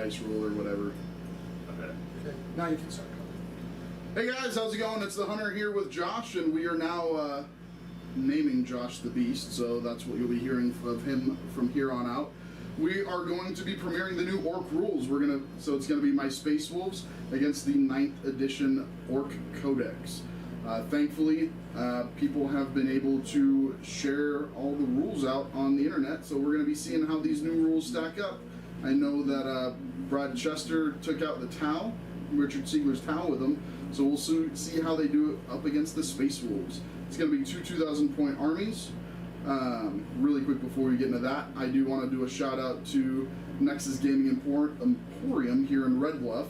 dice roll or whatever. Okay. Okay, now you can start. Hey guys, how's it going? It's the Hunter here with Josh, and we are now naming Josh the Beast, so that's what you'll be hearing of him from here on out. We are going to be premiering the new Orc rules. So it's gonna be my Space Wolves against the 9th edition Orc Codex. Thankfully, people have been able to share all the rules out on the internet, so we're gonna be seeing how these new rules stack up. I know that Brad Chester took out the Tau, Richard Siegler's Tau with them, so we'll see how they do it up against the Space Wolves. It's going to be 2 2,000-point armies. Really quick before we get into that, I do want to do a shout out to Nexus Gaming Emporium here in Red Bluff.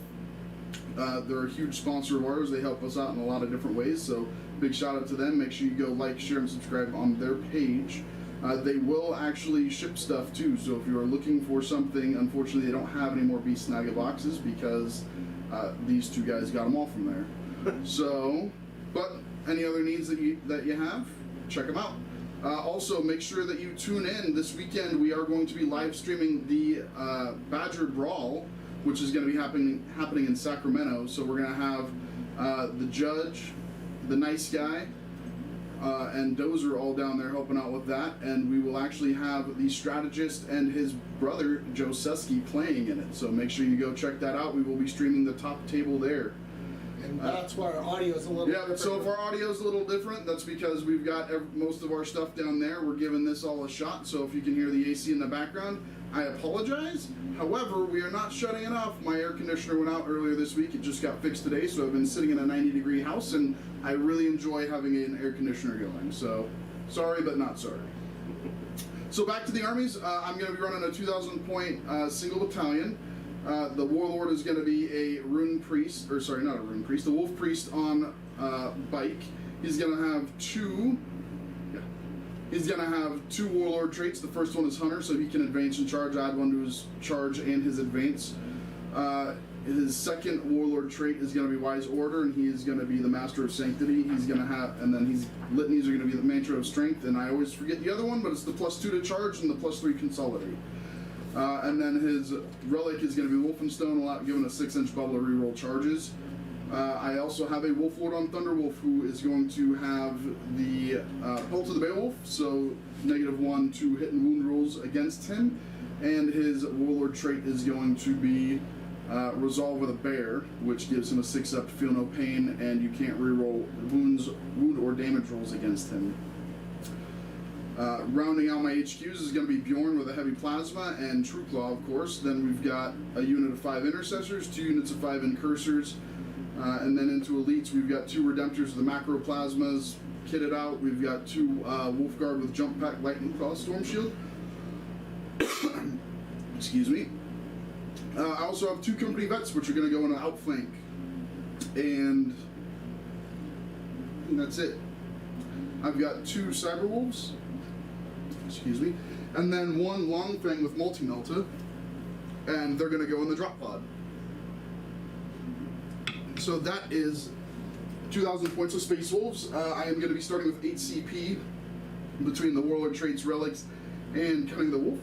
They're a huge sponsor of ours. They help us out in a lot of different ways, so big shout out to them. Make sure you go like, share, and subscribe on their page. They will actually ship stuff too, so if you are looking for something, unfortunately they don't have any more Beast Snagga boxes because these two guys got them all from there. So, but any other needs that you have, check them out. Also, make sure that you tune in this weekend. We are going to be live streaming the Badger Brawl, which is going to be happening in Sacramento. So we're going to have the Judge, the Nice Guy, and Dozer all down there helping out with that, and we will actually have the strategist and his brother Joe Suski playing in it, so make sure you go check that out. We will be streaming the top table there. And that's why our audio is a little different. So if our audio is a little different, that's because we've got most of our stuff down there. We're giving this all a shot, so if you can hear the AC in the background, I apologize. However, we are not shutting it off. My air conditioner went out earlier this week. It just got fixed today, so I've been sitting in a 90-degree house, and I really enjoy having an air conditioner going. So, sorry, but not sorry. So back to the armies. I'm going to be running a 2,000-point single battalion. The Warlord is going to be a Rune Priest, or sorry, not a Rune Priest, a Wolf Priest on bike. He's going to have two Warlord traits. The first one is Hunter, so he can advance and charge, add one to his charge and his advance. His second Warlord trait is going to be Wise Order, and he is going to be the Master of Sanctity. He's going to have, and then his litanies are going to be the Mantra of Strength, and I always forget the other one, but it's the +2 to charge and the +3 consolidate. And then his relic is going to be Wolfenstone, given a 6-inch bubble to reroll charges. I also have a Wolf Lord on Thunderwolf who is going to have the Pulse of the Beowulf, so -1 to hit and wound rolls against him. And his Warlord trait is going to be Resolve with a Bear, which gives him a 6-up to feel no pain, and you can't reroll wound or damage rolls against him. Rounding out my HQs is going to be Bjorn with a heavy plasma and True Claw, of course. Then we've got a unit of 5 intercessors, 2 units of 5 incursors, and then into elites we've got 2 redemptors with the macro plasmas kitted out. We've got 2 Wolfguard with jump pack lightning claw storm shield. Excuse me. I also have 2 company vets which are going to go in an outflank, and that's it. I've got 2 cyber wolves. Excuse me, and then 1 long fang with multi-melta, and they're going to go in the drop pod. So that is 2,000 points of Space Wolves. I am going to be starting with 8 CP between the Warlord traits, relics, and Cunning the Wolf.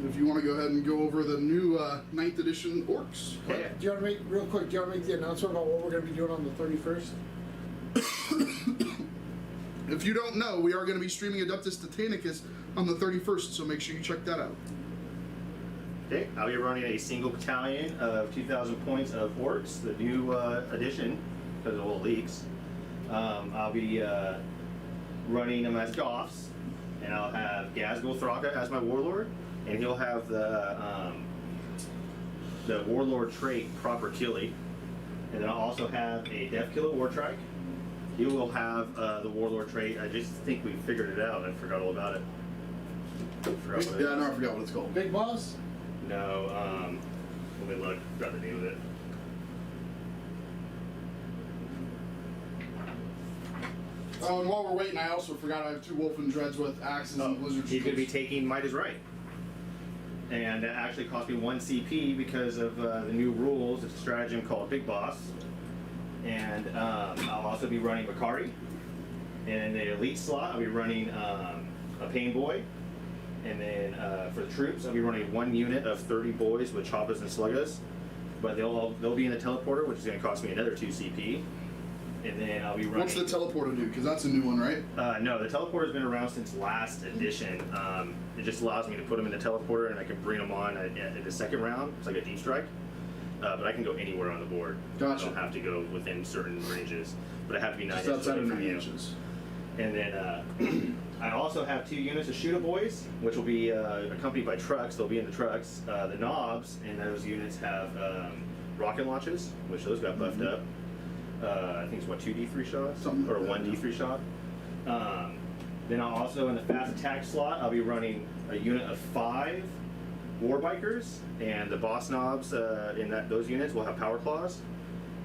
If you want to go ahead and go over the new 9th edition Orcs. Okay. Do you want to make, real quick, do you want to make the announcement about what we're going to be doing on the 31st? If you don't know, we are going to be streaming Adeptus Titanicus on the 31st, so make sure you check that out. Okay, I'll be running a single battalion of 2,000 points of Orcs, the new edition, because of all leaks. I'll be running them as Goths, and I'll have Gazgul Thraka as my Warlord, and he'll have the Warlord trait, Proper Killy, and then I'll also have a Death Killer Wartrike. He will have the Warlord trait. I just think we figured it out. I forgot all about it. I forgot what it's called. Big Boss? No, let me look. Got the name of it. Oh, and while we're waiting, I also forgot I have 2 Wolfen Dreads with axes and Blizzard. He's going to be taking Might is Right. And that actually cost me 1 CP because of the new rules. It's a stratagem called Big Boss. And I'll also be running Bakari. And in the elite slot, I'll be running a Pain Boy. And then for the troops, I'll be running 1 unit of 30 boys with choppers and sluggas. But they'll be in the teleporter, which is going to cost me another 2 CP. And then I'll be running... What's the teleporter do? Because that's a new one, right? No, the teleporter's been around since last edition. It just allows me to put them in the teleporter and I can bring them on at the second round. It's like a deep strike. But I can go anywhere on the board. Gotcha. I don't have to go within certain ranges. But I have to be 9 Just inches outside away of from 9 you. inches. And then I also have 2 units of shooter boys, which will be accompanied by trucks. They'll be in the trucks. The knobs in those units have rocket launches, which those got buffed up. I think it's what, 2 D3 shots? Something like or that, 1 yeah. D3 shot. Then I'll also, in the fast attack slot, I'll be running a unit of 5 war bikers, and the boss knobs in those units will have power claws.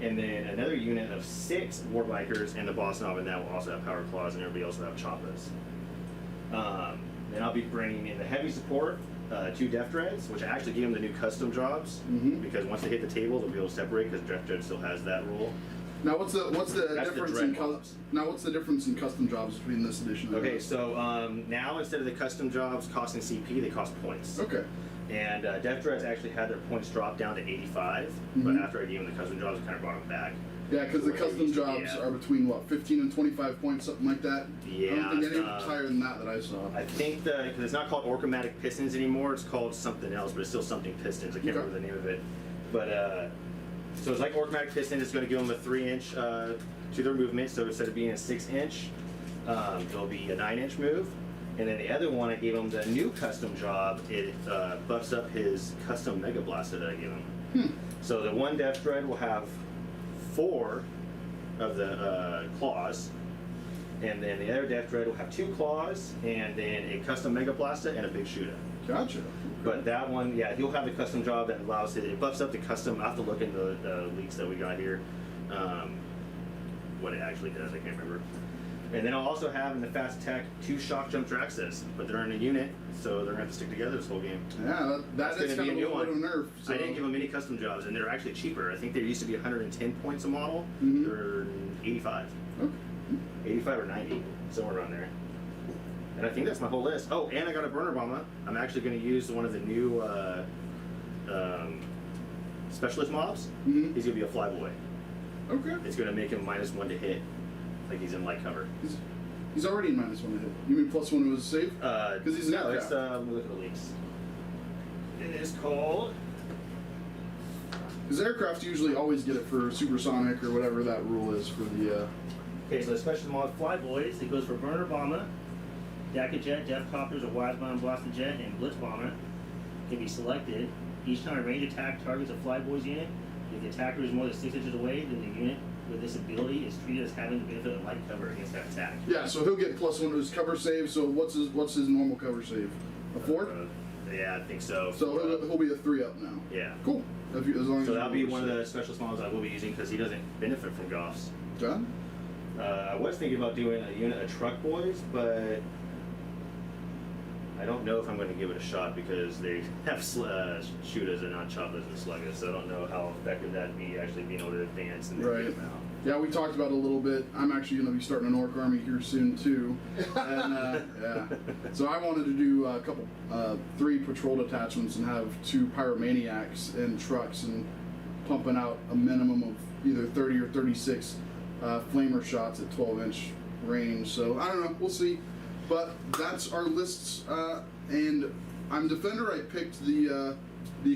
And then another unit of 6 war bikers, and the boss knob in that will also have power claws, and everybody else will have choppas. Then I'll be bringing in the heavy support, 2 Def Dreads, which I actually gave them the new custom jobs, because once they hit the table, they'll be able to separate, because Def Dread still has that rule. Now, what's the That's the difference dread in mobs. what's the difference in custom jobs between this edition? And Okay, this? so now instead of the custom jobs costing CP, they cost points. Okay. And Def Dreads actually had their points drop down to 85, but after I gave them the custom jobs, it kind of brought them back. Yeah, because the Where they custom used to be jobs at. are between what, 15 and 25 points, something like that. Yeah, I don't think any higher than that I saw. I think because it's not called Orkomatic Pistons anymore, it's called something else, but it's still something Pistons. I can't Okay. remember the name of it. But so it's like Orkomatic Piston. It's going to give them a 3-inch to their movement. So instead of being a 6-inch, it'll be a 9-inch move. And then the other one, I gave him the new custom job. It buffs up his custom Mega Blaster that I gave him. So the one Def Dread will have 4 of the claws, and then the other Def Dread will have 2 claws, and then a custom Mega Blaster and a big shooter. Gotcha. But that one, yeah, he'll have the custom job that allows it buffs up the custom. I have to look into the leaks that we got here, what it actually does, I can't remember. And then I'll also have in the fast attack 2 shock jump Draxes, but they're in a unit, so they're gonna have to stick together this whole game. Yeah, That's that is gonna kind be of a a new little bit of one. nerf. So. I didn't give them any custom jobs, and they're actually cheaper. I think they used to be 110 points a model. They're 85. Okay. 85 or 90, somewhere around there. And I think that's my whole list. Oh, and I got a burner bomber. I'm actually going to use one of the new specialist mobs. He's going to be a flyboy. Okay. It's going to make him -1 to hit, like he's in light cover. He's already in -1 to hit. You mean +1 to his save? Because he's an no, aircraft. it's let me look at the leaks. It is called. Because aircraft usually always get it for supersonic or whatever that rule is for the. Okay, so the specialist mod flyboys. It goes for burner bomber, Daka jet, Def Copters, a wise bomb blaster jet, and blitz bomber. Can be selected. Each time a range attack targets a flyboys unit, if the attacker is more than 6 inches away, then the unit with this ability is treated as having the benefit of light cover against that attack. Yeah, so he'll get +1 to his cover save. So what's his normal cover save? A 4? Yeah, I think so. So he'll be a 3 up now. Yeah. Cool. As long as So you that'll be remember one of save. the specialist models I will be using because he doesn't benefit from Goffs. John? I was thinking about doing a unit of truck boys, but I don't know if I'm going to give it a shot because they have shooters and not choppers and sluggers, so I don't know how effective that'd be actually being able to advance and then Right. get them out. Yeah, we talked about it a little bit. I'm actually going to be starting an orc army here soon too, and yeah. So I wanted to do a couple, 3 patrol detachments and have 2 pyromaniacs and trucks and pumping out a minimum of either 30 or 36 flamer shots at 12-inch range. So I don't know. We'll see. But that's our lists, and I'm defender. I picked the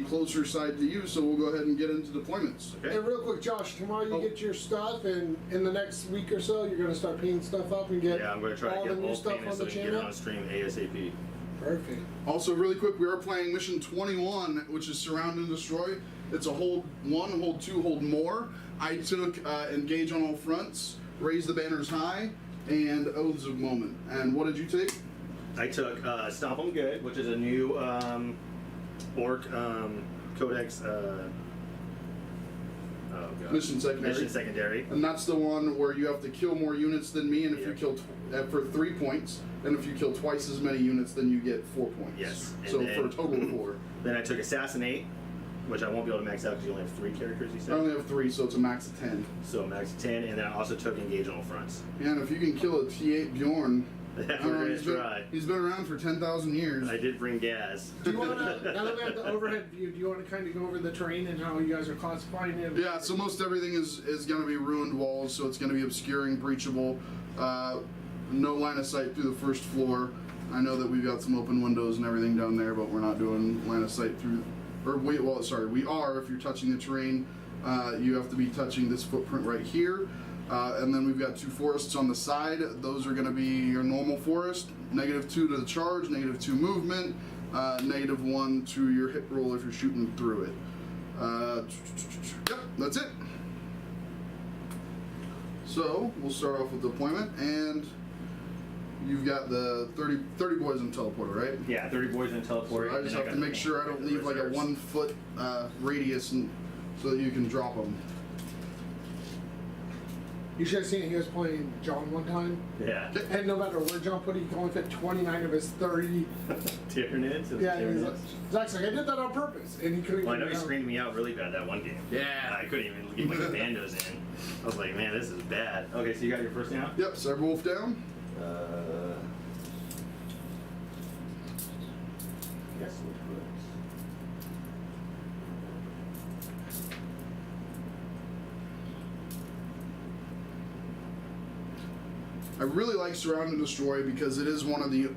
closer side to you, so we'll go ahead and get into deployments. Okay. And real quick, Josh, tomorrow you Oh. get your stuff, and in the next week or so, you're going to start painting stuff up and get Yeah, I'm going to try all to the get new all stuff painted on so the we can get it channel. on stream ASAP. Perfect. Also, really quick, we are playing Mission 21, which is Surround and Destroy. It's a hold 1, hold 2, hold more. I took Engage on All Fronts, Raise the Banners High, and Oaths of Moment. And what did you take? I took Stomp 'em Good, which is a new Orc Codex. Oh God. Mission Secondary. Mission Secondary. And that's the one where you have to kill more units than me, and if you Yeah. kill for 3 points, and if you kill twice as many units, then you get 4 points. Yes, and So then- for a total of 4. Then I took Assassinate, which I won't be able to max out because you only have 3 characters, you I said. only have 3, so it's a max of 10. So max 10, and then I also took Engage on all fronts. And if you can kill a T8 Bjorn, I don't know, he's been around for 10,000 years. I did bring gas. Do you want to, now that we have the overhead view, do you want to kind of go over the terrain and how you guys are classifying it? Yeah, so most everything is going to be ruined walls, so it's going to be obscuring, breachable, no line of sight through the first floor. I know that we've got some open windows and everything down there, but we're not doing line of sight through, we are. If you're touching the terrain, you have to be touching this footprint right here. And then we've got 2 forests on the side. Those are going to be your normal forest. -2 to the charge, -2 movement, -1 to your hit roll if you're shooting through it. Yep, that's it. So we'll start off with deployment, and you've got the 30 boys in teleporter, right? Yeah, 30 boys in a teleporter. So I just have to make sure I don't leave like a 1 foot radius, so that you can drop them. You should have seen he was playing John one time. Yeah. And no matter where John put it, he can only fit 29 of his 30. Tyranids? Yeah, he's like, Zach's like, I did that on purpose. And he couldn't Well, I know he even screened me out really bad that one game. Yeah. I couldn't even get my commandos in. I was like, man, this is bad. Okay, so you got your first down? Yep, Cyberwolf down. Yes, we'll put. I really like Surround and Destroy because it is one of the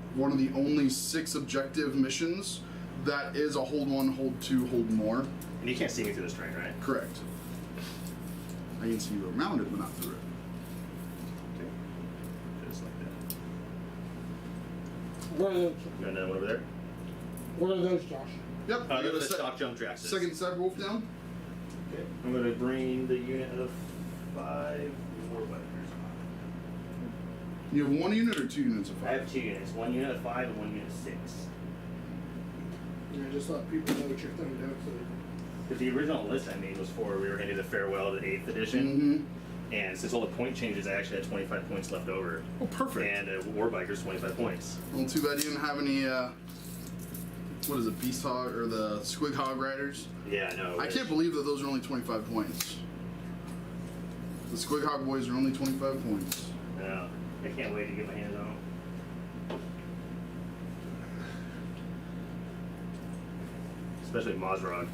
only 6 objective missions that is a hold 1, hold 2, hold more. And you can't see me through this train, right? Correct. I can see you around it, but not through it. Okay. Just like that. What are those? You got another one over there? What are those, Josh? Yep. Oh, you those got are the a stock jump tracks. second Cyberwolf down. Okay. I'm going to bring the unit of 5 warbikers. You have 1 unit or 2 units of 5? I have 2 units. 1 unit of 5 and 1 unit of 6. Yeah, just let people know what you're throwing down. Because the original list I made was for we were going to do the Farewell to the 8th edition. Mm-hmm. And since all the point changes, I actually had 25 points left over. Oh, perfect. And Warbikers 25 points. Well, too bad you didn't have any, what is it, Beast Hog or the Squig Hog Riders? Yeah, I know. I can't believe that those are only 25 points. The Squig Hog boys are only 25 points. No, I can't wait to get my hands on them. Especially Mazrog.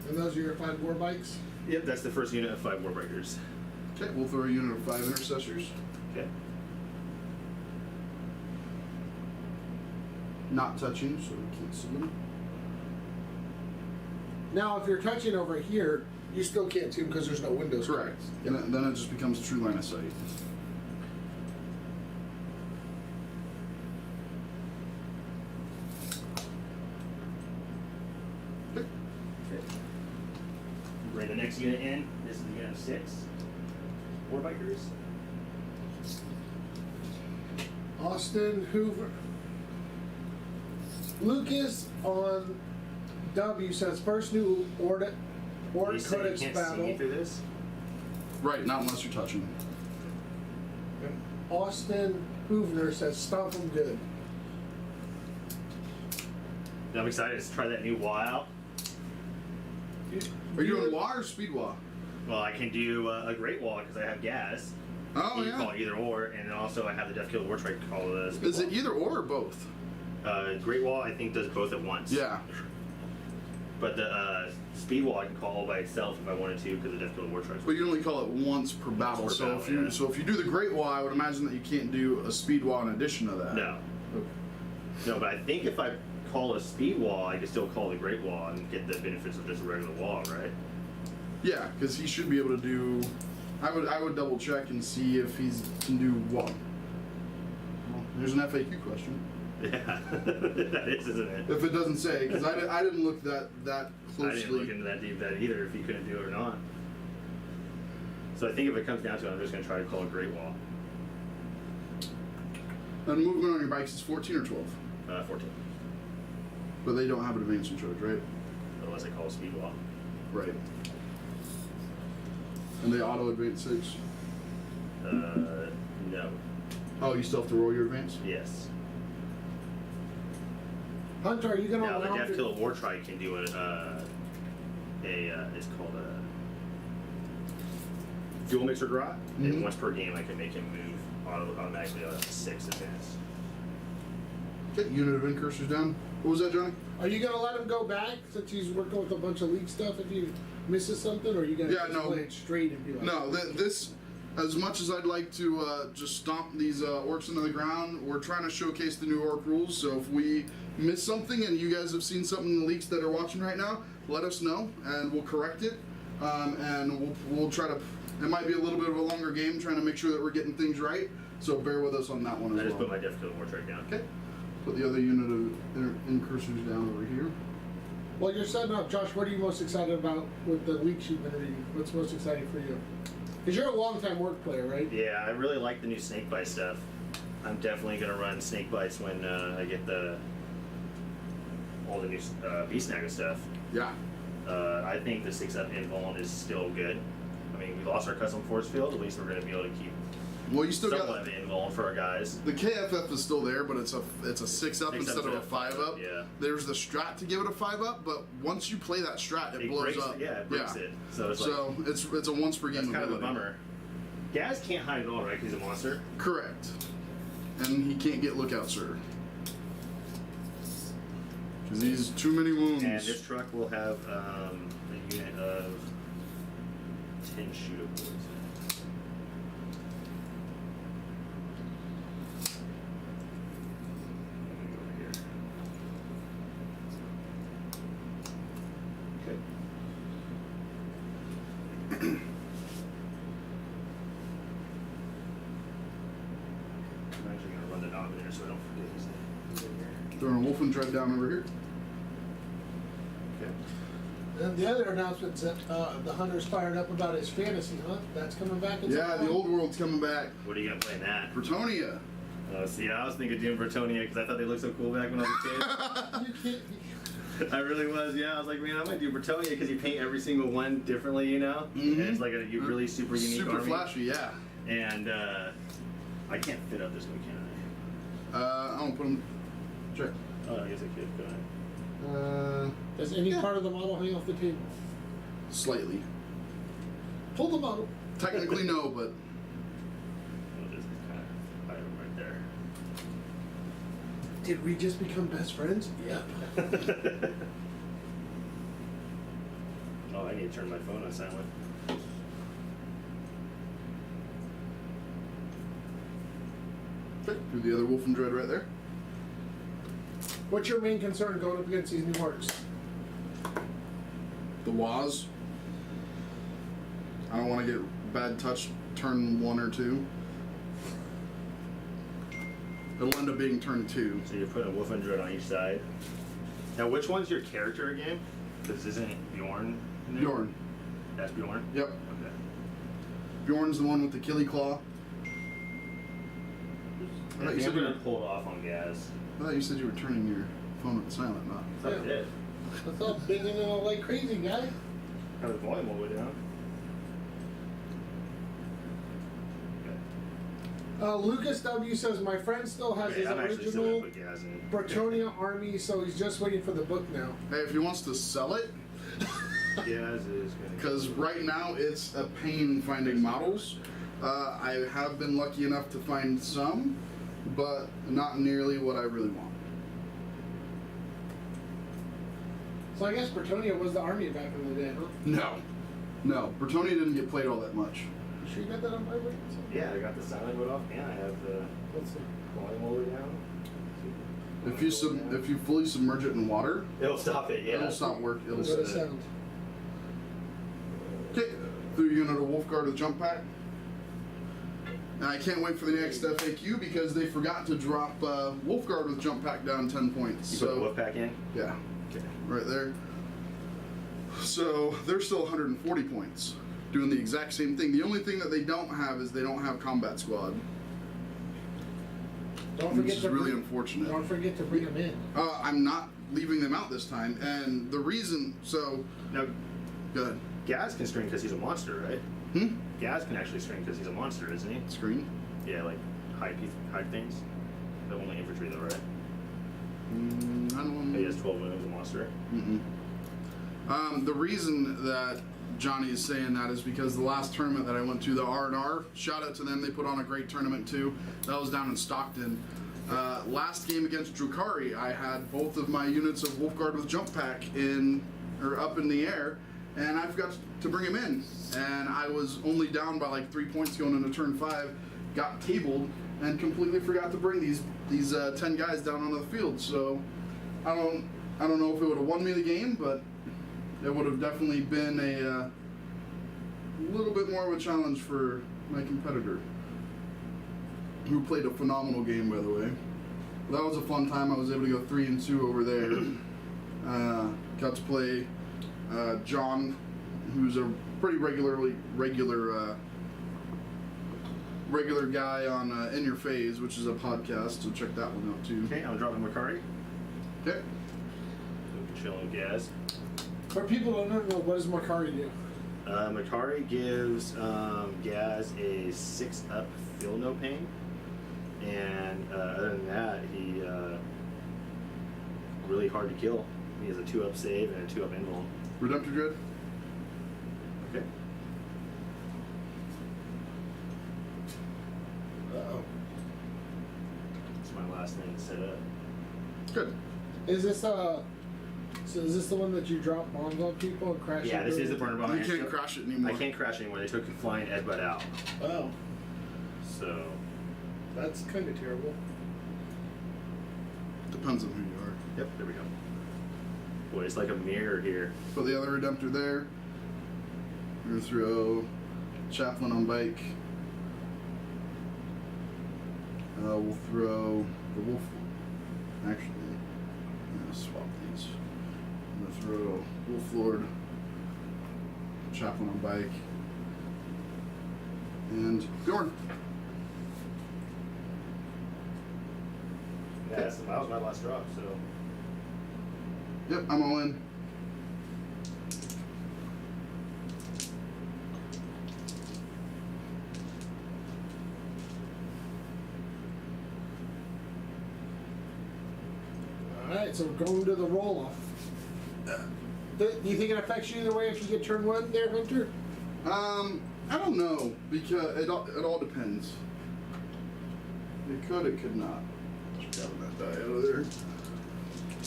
And those are your 5 war bikes? Yep, that's the first unit of 5 Warbikers. Okay, we'll throw a unit of 5 Intercessors. Okay. Not touching, so we can't see them. Now, if you're touching over here, you still can't see them because there's no windows. Correct. And then it just becomes true line of sight. Okay. Bring the next unit in. This is the unit of 6 Warbikers. Austin, Hoover. Lucas on W says first new Orc You said Codex you can't see me battle. through this? Right, not unless you're touching. And Austin Hoover says stomp them good. I'm excited to try that new wall out. Are you doing WA or Speed WA? Well, I can do a Great Wall because I have gas. Oh, You can call yeah. it either or, and then also I have the Death Kill War Trike to call the Speed Is it Wall. either or both? Great Wall, I think, does both at once. Yeah. But the Speed Wall I can call by itself if I wanted to because the Death Kill War Trike. But you only call it once per battle. per So battle, if you yeah. if you do the Great WA, I would imagine that you can't do a Speed WA in addition to that. No. Okay. No, but I think if I call a Speed Wall, I can still call the Great Wall and get the benefits of just a regular wall, right? Yeah, because he should be able to do. I would double check and see if he can do what. Well, there's an FAQ question. Yeah, that is, isn't it? If it doesn't say, because I didn't look that closely. I didn't look into that deep that either if he couldn't do it or not. So I think if it comes down to it, I'm just going to try to call a Great Wall. And movement on your bikes is 14 or 12, 14. but they don't have an advancing charge, right? Unless I call a Speed Wall. Right. And they auto advance 6. No. Oh, you still have to roll your advance? Yes. Hunter, are you gonna Now the allow Death to- Kill War Trike can do it's called a Fuel Mixer Grot, and Mhm. once per game I can make him move. automatically 6 advance. Okay, unit of incursors down. What was that, Johnny? Are you gonna let him go back since he's working with a bunch of league stuff if he misses something, or are you gonna Yeah, just no. play it straight and be like, No, this, as much as I'd like to just stomp these orcs into the ground, we're trying to showcase the new orc rules. So if we miss something and you guys have seen something in the leaks that are watching right now, let us know and we'll correct it. And we'll try to. It might be a little bit of a longer game trying to make sure that we're getting things right. So bear with us on that one as I well. just put my difficulty more right down. Okay. Put the other unit of incursors down over here. Well, you're setting up, Josh. What are you most excited about with the leaks you've been reading? What's most exciting for you? Because you're a long-time work player, right? Yeah, I really like the new snake bite stuff. I'm definitely gonna run snake bites when I get all the new beast snagger stuff. Yeah. I think the 6-up invuln is still good. I mean, we lost our custom force field. At least we're gonna be able to keep Well, you still somewhat got of an invuln for our guys. the KFF is still there, but it's a 6-up instead of a 5-up. Yeah. There's the strat to give it a 5-up, but once you play that strat, it blows breaks up. It, yeah, it breaks it. So it's like it's a once per game that's kind of a ability. bummer. Gaz can't hide at all, right? Because he's a monster. Correct. And he can't get lookout, sir. Because he's too many wounds. And this truck will have a unit of 10 shootables. I'm actually going to run the Dominator so I don't forget he's in here. Throwing a wolf and tread down over here. Okay. And the other announcement's that the Hunter's fired up about his fantasy hunt. That's coming back. Yeah, the old world's coming back. What are you going to play in that? Bretonia. See, I was thinking doing Bretonia because I thought they looked so cool back when I was a You can't. kid. I really was, yeah. I was like, man, I might do Bretonia because you paint every single one differently, you know? Mhm. And it's like a really super unique Super army. flashy, yeah. And I can't fit up this way, can I don't put him. Check. I? Oh, I guess I could, couldn't I? Does any part of the model hang off the table? Slightly. Pull the model. Technically, no, but I'll just kind of hide him right there. Did we just become best friends? Yep. Oh, I need to turn my phone on silent. okay, do the other wolf and dread right there. What's your main concern going up against these new orcs? The Waz. I don't want to get bad touch turn 1 or 2. It'll end up being turn 2. So you're putting a wolf and dread on each side. Now, which one's your character again? Because isn't Bjorn in there? Bjorn. That's Bjorn? Yep. Okay. Bjorn's the one with the killy claw. I think I'm going to hold off on Gaz. I thought you said you were turning your phone silent, not. I thought I did. I thought binging it all like crazy, guy. Have the volume all the way down. Lucas W says my friend still has Okay, his I'm actually still going original to put Gaz in. Bretonia army, so he's just waiting for the book now. Hey, if he wants to sell it, Gaz is going to... because right now it's a pain finding models. I have been lucky enough to find some, but not nearly what I really want. So I guess Bretonia was the army back in the day, huh? No, Bretonia didn't get played all that much. You sure you got that on my way? Yeah, I got the silent mode off, and I have the volume all the way down. If you fully submerge it in water, It'll stop it, yeah. it'll stop work. It'll What a stop. sound. Okay, through unit of wolf guard with jump pack. Now I can't wait for the next FAQ because they forgot to drop wolf guard with jump pack down 10 points. You so put the wolf pack in? yeah, Okay. right there. So they're still 140 points, doing the exact same thing. The only thing that they don't have is they don't have combat squad, Don't which forget is to really bring, unfortunate. Don't forget to bring them in. I'm not leaving them out this time, and the reason. So Now, go ahead. Gaz can string because he's a monster, right? Hmm. Gaz can actually string because he's a monster, isn't he? Screen. Yeah, like hide things. The only infantry though, right? I don't know. He has 12 wounds, a monster. Mm-mm. The reason that Johnny is saying that is because the last tournament that I went to, the R&R, shout out to them, they put on a great tournament too. That was down in Stockton. Last game against Drukari, I had both of my units of Wolfguard with jump pack up in the air, and I forgot to bring him in. And I was only down by like 3 points going into turn 5, got tabled, and completely forgot to bring these 10 guys down onto the field. So I don't know if it would have won me the game, but it would have definitely been a little bit more of a challenge for my competitor, who played a phenomenal game, by the way. That was a fun time. I was able to go 3-2 over there. Got to play John, who's a pretty regular guy on In Your Phase, which is a podcast, so check that one out too. Okay, I'm dropping Makari. Okay. Chilling with Gaz. For people who don't know, what does Makari do? Makari gives Gaz a 6-up feel no pain, and other than that, he really hard to kill. He has a 2-up save and a 2-up invuln. Redemptor Dread. Okay. Uh-oh. That's my last thing set up. Good. Is this so is this the one that you drop bombs on people and crash? Yeah, this is the burner bomb. You can't crash it anymore. I can't crash anymore. They took flying Edbud out. Oh, So that's kind of terrible. Depends on who you are. yep, there we go. Boy, it's like a mirror here. Put the other Redemptor there. We're gonna throw Chaplain on bike. We'll throw the Wolf. Actually, I'm gonna swap these. I'm gonna throw Wolf Lord, Chaplain on bike, and Bjorn. Yeah, that was my last drop. So Yep, I'm all in. Alright, so we're going to the roll-off. Do you think it affects you either way if you get turn 1 there, Hunter? I don't know, because it all depends. It could, it could not. Just grabbing that die out of there.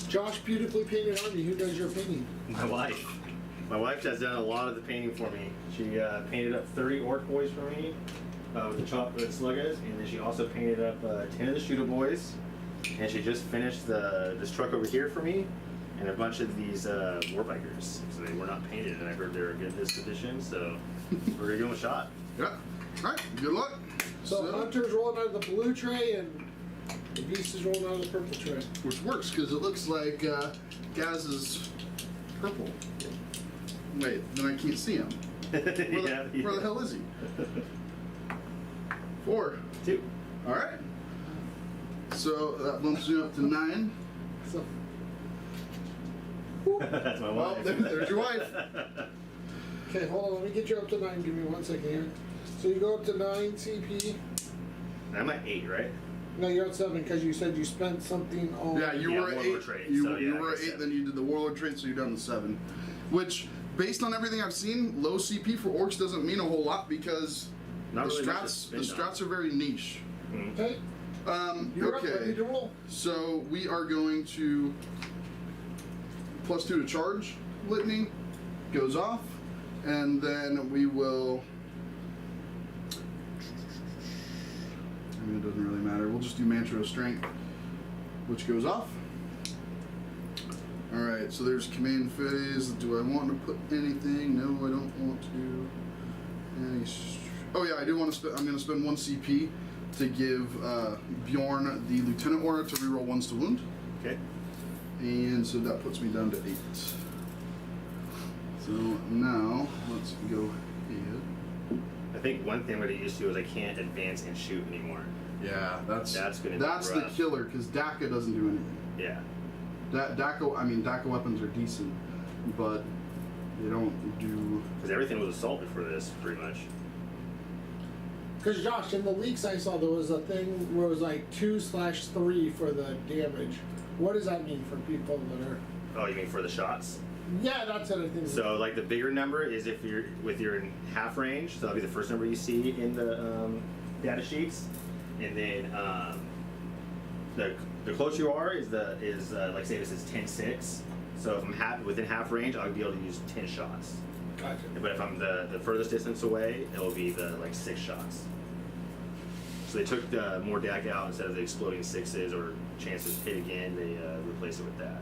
Josh, beautifully painted army. Who does your painting? my wife. My wife has done a lot of the painting for me. She painted up 30 Orc boys for me with the chocolate sluggas, and then she also painted up 10 of the Shooter boys. And she just finished this truck over here for me, and a bunch of these Warbikers. So they were not painted, and I heard they were good this edition, so we're gonna give them a shot. Yeah. Alright, good luck. So Hunter's rolling out of the blue tray, and the Beast is rolling out of the purple tray. Which works, because it looks like Gaz is purple. Wait, then I can't see him. Where the hell is he? 4. 2. Alright. So that bumps you up to 9. So, That's my Well, wife. there's your wife. okay, hold on. Let me get you up to 9. Give me 1 second here. So you go up to 9 CP. I'm at 8, right? No, you're at 7 because you said you spent something on. Yeah, you were at Warlord 8. trait, You so yeah, were I at guess 8, 7. then you did the Warlord trait, so you're down to 7. Which, based on everything I've seen, low CP for Orcs doesn't mean a whole lot because Not the really much to strats spend are very niche. Okay. You're up, ready Okay, to roll. so we are going to +2 to charge. Litany goes off, and then we will. I mean, it doesn't really matter. We'll just do Mantra of Strength, which goes off. All right. So there's command phase. Do I want to put anything? No, I don't want to. Oh yeah, I do want to spend. I'm going to spend 1 CP to give Bjorn the Lieutenant Aura to reroll 1s to wound. Okay. And so that puts me down to 8. So now let's go ahead. I think one thing I'm getting used to is I can't advance and shoot anymore. Yeah, that's gonna be the rough. killer, because DACA doesn't do anything. Yeah. DACA weapons are decent, but they don't do. Because everything was assault before this, pretty much. Because Josh, in the leaks I saw, there was a thing where it was like 2/3 for the damage. What does that mean for people that are? Oh, you mean for the shots? Yeah, that's what I think. So like the bigger number is if you're with your half range, so that'll be the first number you see in the data sheets, and then the closer you are is like say this is 10-6. So if I'm within half range, I'll be able to use 10 shots. Gotcha. But if I'm the furthest distance away, it'll be the like 6 shots. So they took the more DAC out instead of the exploding 6s or chances to hit again. They replaced it with that.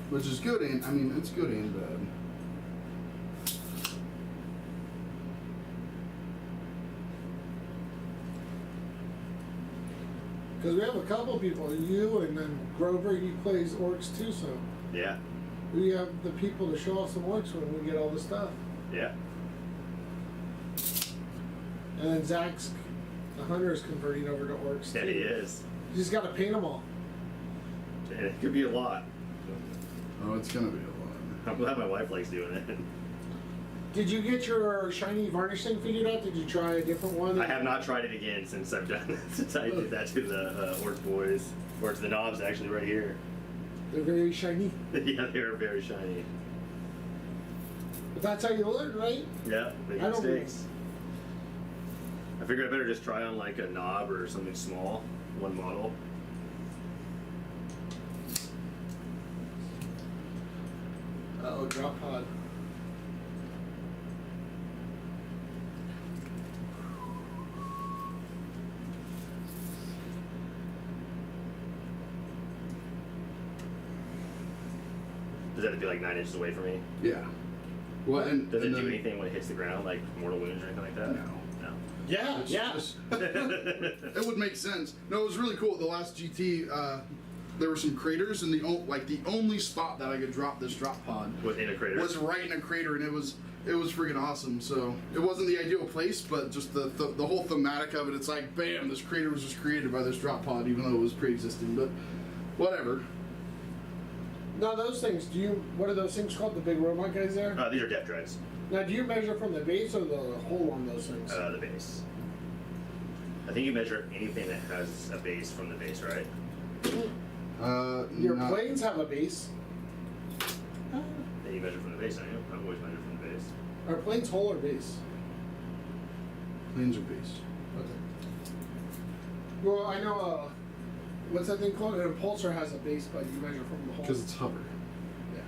Which is good, and I mean it's good and bad. Because we have a couple people, you and then Grover, he plays orcs too, so Yeah. we have the people to show off some orcs when we get all the stuff. Yeah. And then Zach's, the hunter, is converting over to orcs Yeah, too. he is. You just got to paint them all. And it could be a lot. Oh, it's gonna be a lot. I'm glad my wife likes doing it. Did you get your shiny varnish thing figured out? Did you try a different one? I have not tried it again since I've done since I did that to the orc boys, or to the knobs actually right here. They're very shiny. Yeah, they are very shiny. But that's how you learn, right? Yeah, big I don't- mistakes. I figured I better just try on like a knob or something small, one model. Oh, drop pod. Does that have to be like 9 inches away from me? Yeah. Well, and Does it and do then- anything when it hits the ground, like mortal wounds or anything like that? No. No. Yeah, It's yeah. just- it would make sense. No, it was really cool. The last GT, there were some craters, and the only spot that I could drop this drop pod Within a crater. was right in a crater, and it was freaking awesome. So it wasn't the ideal place, but just the whole thematic of it. It's like, bam, this crater was just created by this drop pod, even though it was pre-existing. But whatever. Now those things, what are those things called? The big robot guys there? These are depth dreads. Now do you measure from the base or the hole on those things? The base. I think you measure anything that has a base from the base, right? Your not- planes have a base. That you measure from the base, don't you? I've always measured from the base. Are planes hole or base? Planes are base. Okay. Well, I know, what's that thing called? An impulsor has a base, but you measure from the hole. Because it's hover. Yeah.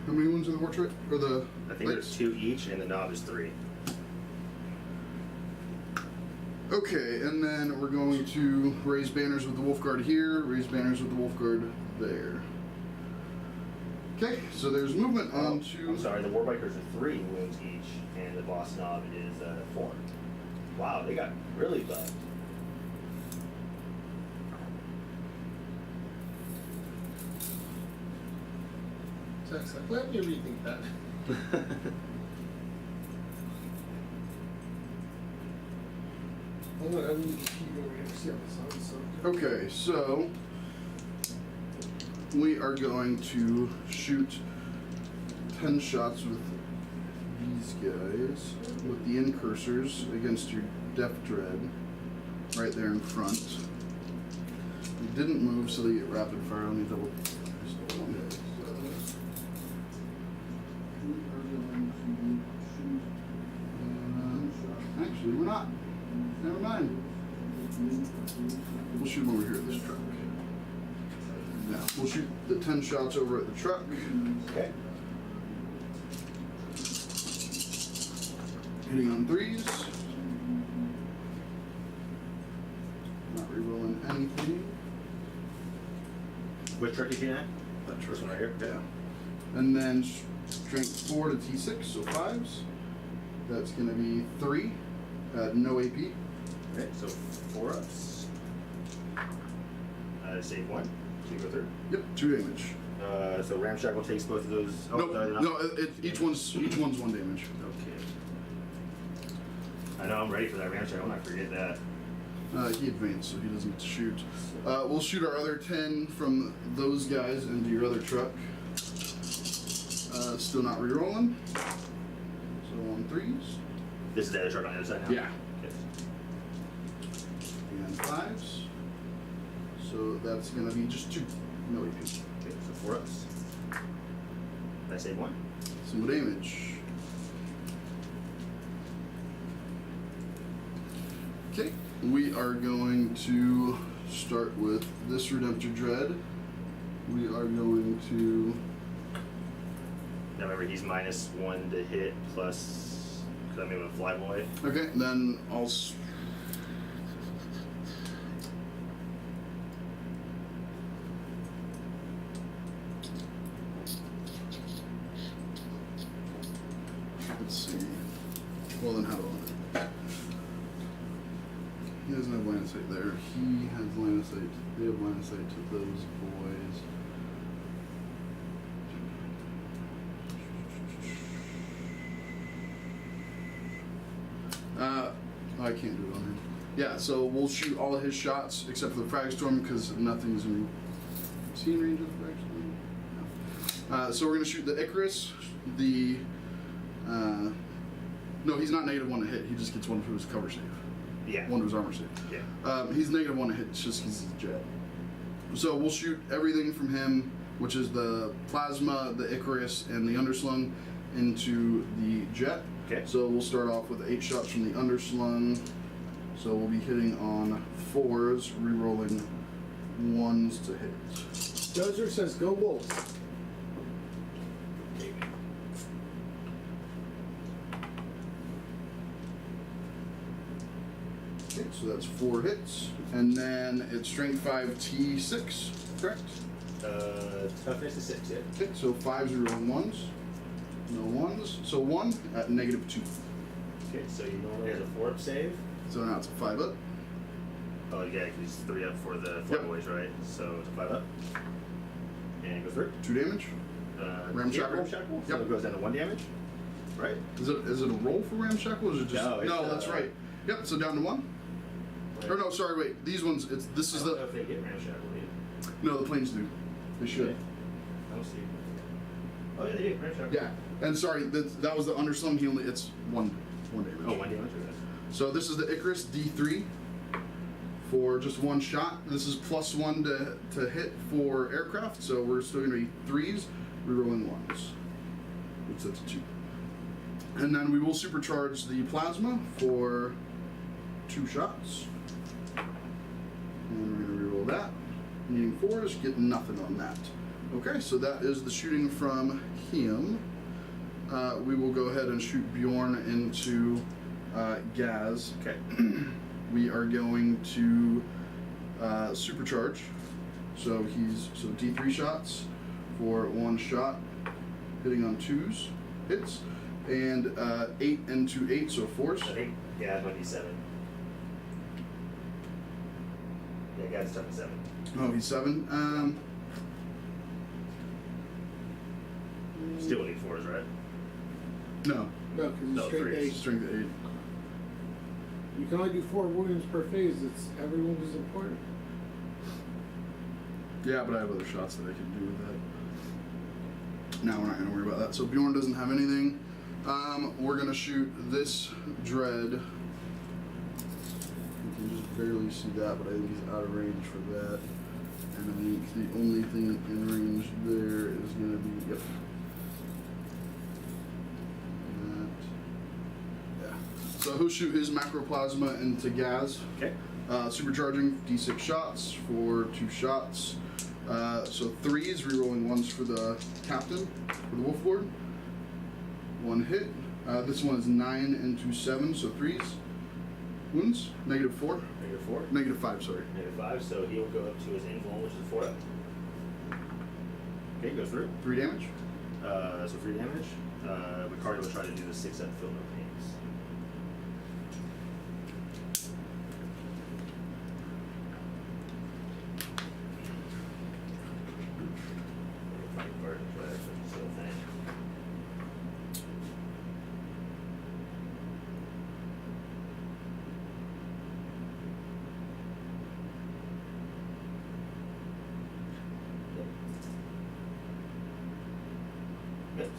How many wounds are the portrait or the? I think there's 2 each, and the knob is 3. Okay, and then we're going to raise banners with the wolf guard here, raise banners with the wolf guard there. Okay, so there's movement on to. I'm sorry, the Warbikers are 3 wounds each, and the boss knob is 4. Wow, they got really buffed. Zach's like, let me rethink that. I need to keep over here to see how the sun's so. Okay, so we are going to shoot 10 shots with these guys with the incursors against your Depth Dread right there in front. We didn't move, so they get rapid fire. Let me double. Just one. Actually, we're not. Never mind. We'll shoot them over here at this truck. Now, we'll shoot the 10 shots over at the truck. Okay. Hitting on 3s. Not rerolling anything. Which trick is he at? That This one right here? Yeah. And then strength 4 to T6, so 5s. That's going to be 3 at no AP. Okay, so 4 ups. Save 1. So you go through. Yep, 2 damage. So Ramshackle takes both of those. Oh, No, they're not? no. Each one's 1 damage. Okay. I know I'm ready for that Ramshackle. I'm not forget that. He advanced, so he doesn't get to shoot. We'll shoot our other 10 from those guys into your other truck. Still not re-rolling. So on 3s. This is the other truck on the other side now? Yeah. Okay. And 5s. So that's going to be just 2 melee pieces. Okay, so 4 ups. Did I save 1? Single damage. Okay, we are going to start with this Redemptor Dread. We are going to... Now remember, he's -1 to hit plus, because I'm able to fly away. Okay, then I'll... Let's see. Well, then how do I... He doesn't have line of sight there. He has line of sight. They have line of sight to those boys. I can't do it on him. Yeah, so we'll shoot all of his shots except for the frag storm because nothing's in scene range of the frag storm. No. So we're gonna shoot the Icarus. The no, he's not -1 to hit. He just gets 1 to his cover save. Yeah. 1 to his armor save. Yeah. He's -1 to hit. It's just because he's a jet. So we'll shoot everything from him, which is the plasma, the Icarus, and the underslung, into the jet. Okay. So we'll start off with 8 shots from the underslung. So we'll be hitting on 4s, re-rolling 1s to hit. Dozer says, "Go Wolves." Okay, so that's 4 hits. And then it's strength 5 T6, correct? Toughness is 6, yeah. Okay, so 5s re-rolling 1s. No 1s. So 1 at -2. Okay, so he normally has a 4-up save. So now it's a 5 up. Oh, yeah, because he's 3 up for the Yep. boys, right? So it's a 5 up. And it goes through. 2 damage. Ramshackle? Yeah, Ramshackle. So Yep. it goes down to 1 damage. Right? Is it a roll for Ramshackle or is it just No, it's, that's right. Yep, so down to 1. Or no, sorry, wait. These ones this is I don't know the if they get Ramshackle, dude. no, the planes do. They should. Okay. I don't see. Oh, yeah, they do. Ramshackle. Yeah. And sorry, that was the underslung. It's 1 damage. Oh, 1 damage. Okay. So this is the Icarus D3 for just 1 shot. This is +1 to hit for aircraft, so we're still going to be 3s, rerolling 1s, which that's a 2. And then we will supercharge the plasma for 2 shots. And we're going to reroll that. Needing 4s, get nothing on that. Okay, so that is the shooting from him. We will go ahead and shoot Bjorn into Gaz. Okay. We are going to supercharge. So D3 shots for 1 shot, hitting on 2s, hits, and 8 into 8, so 4s. I think Gaz might be 7. Yeah, Gaz is 7. Oh, he's 7. Still need 4s, right? No, No, because No, it's straight threes. 8. strength 8. You can only do 4 wounds per phase. It's every wound is important. Yeah, but I have other shots that I can do with that. Now we're not going to worry about that. So Bjorn doesn't have anything. We're going to shoot this Dread. You can just barely see that, but I think he's out of range for that. And I think the only thing in range there is going to be, yep. That. Yeah. So he'll shoot his macroplasma into Gaz. Okay. Supercharging D6 shots for 2 shots. So 3s, rerolling 1s for the captain, for the Wolf Lord. 1 hit. This one is 9 into 7, so 3s. Wounds, -4. -4. -5, sorry. -5, so he'll go up to his influence, which is a 4 up. Okay, goes through. 3 damage. So 3 damage. Ricardo will try to do the 6 up, feel no pains.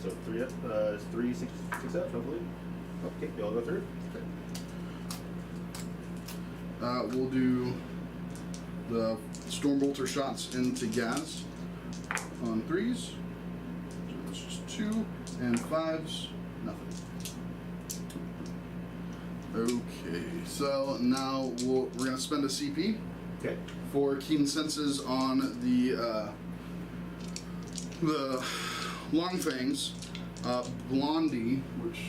So 3 up, 3, 6 up, hopefully. Okay, they all go through. We'll do the Stormbolter shots into Gaz on 3s. So that's just 2 and 5s, nothing. Okay, so now we're gonna spend a CP Okay. for keen senses on the long fangs. Blondie, which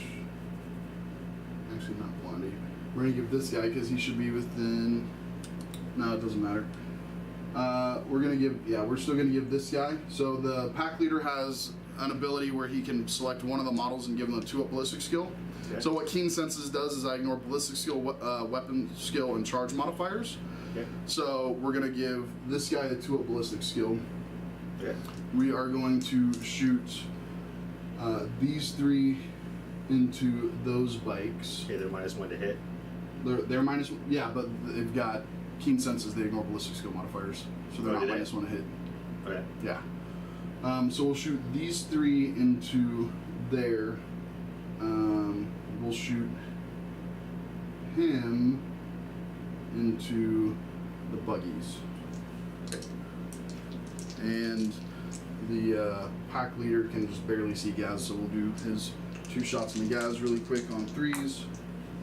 actually not Blondie. We're gonna give this guy because he should be within. No, it doesn't matter. We're still gonna give this guy. So the pack leader has an ability where he can select one of the models and give them a 2-up ballistic skill. Okay. So what Keen Senses does is I ignore ballistic skill, weapon skill, and charge modifiers. Okay. So we're gonna give this guy a 2-up ballistic skill. Okay. We are going to shoot these 3 into those bikes. Okay, they're -1 to hit. They're minus, yeah, but they've got Keen Senses. They ignore ballistic skill modifiers, so they're Oh, not do they? -1 to hit. Okay. Yeah. So we'll shoot these 3 into there. We'll shoot him into the buggies. Okay. And the pack leader can just barely see Gaz, so we'll do his 2 shots in the Gaz really quick on 3s.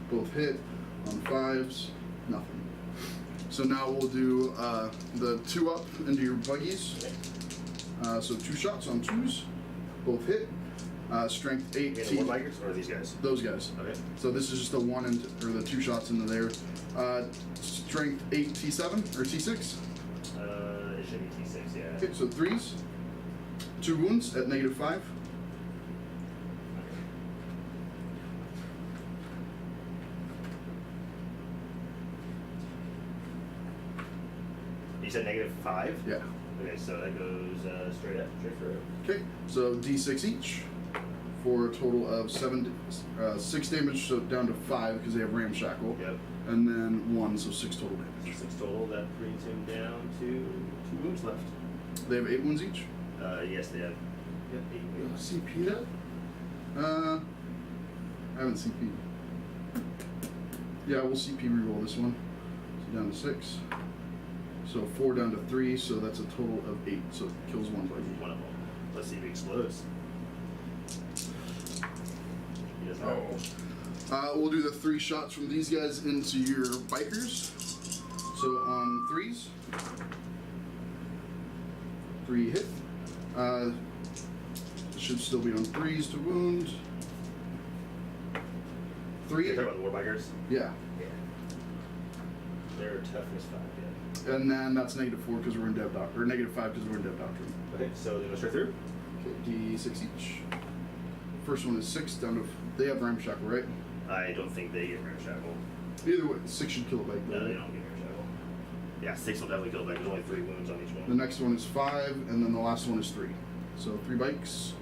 Both hit. On 5s, nothing. So now we'll do the 2-up into your buggies. So 2 shots on 2s. Both hit. Strength 8 Okay, T. the Warbikers or these guys? Those guys. Okay. So this is just a 1 or the 2 shots into there. Strength 8 T7 or T6. It should be T6, yeah. Okay, so 3s. 2 wounds at -5. You said -5? Yeah. Okay, so that goes straight up, straight through. Okay, so D6 each for a total of 6 damage, so down to 5 because they have Ramshackle. Yep. And then 1, so 6 total damage. 6 total, that brings him down to 2 wounds left. They have 8 wounds each. Yes, they have. Yep, 8 wounds. CP that? I haven't CP. Yeah, we'll CP reroll this one. So down to 6. So 4 down to 3, so that's a total of 8. So it kills 1 buggy. One of them. Let's see if he explodes. He does not. We'll do the 3 shots from these guys into your bikers. So on 3s, 3 hit. Should still be on 3s to wound. 3. You're talking about the Warbikers? Yeah. Yeah. They're toughness 5, yeah. And then that's -4 because we're in Dev Doctrine, or -5 because we're in Dev Doctrine. Okay, so they go straight through? Okay, D6 each. First one is 6 down to. They have Ramshackle, right? I don't think they get Ramshackle. Either way, 6 should kill a bike. No, they don't get Ramshackle. Yeah, 6 will definitely kill back. There's only 3 wounds on each The one. next one is 5, and then the last one is 3. So 3 bikes.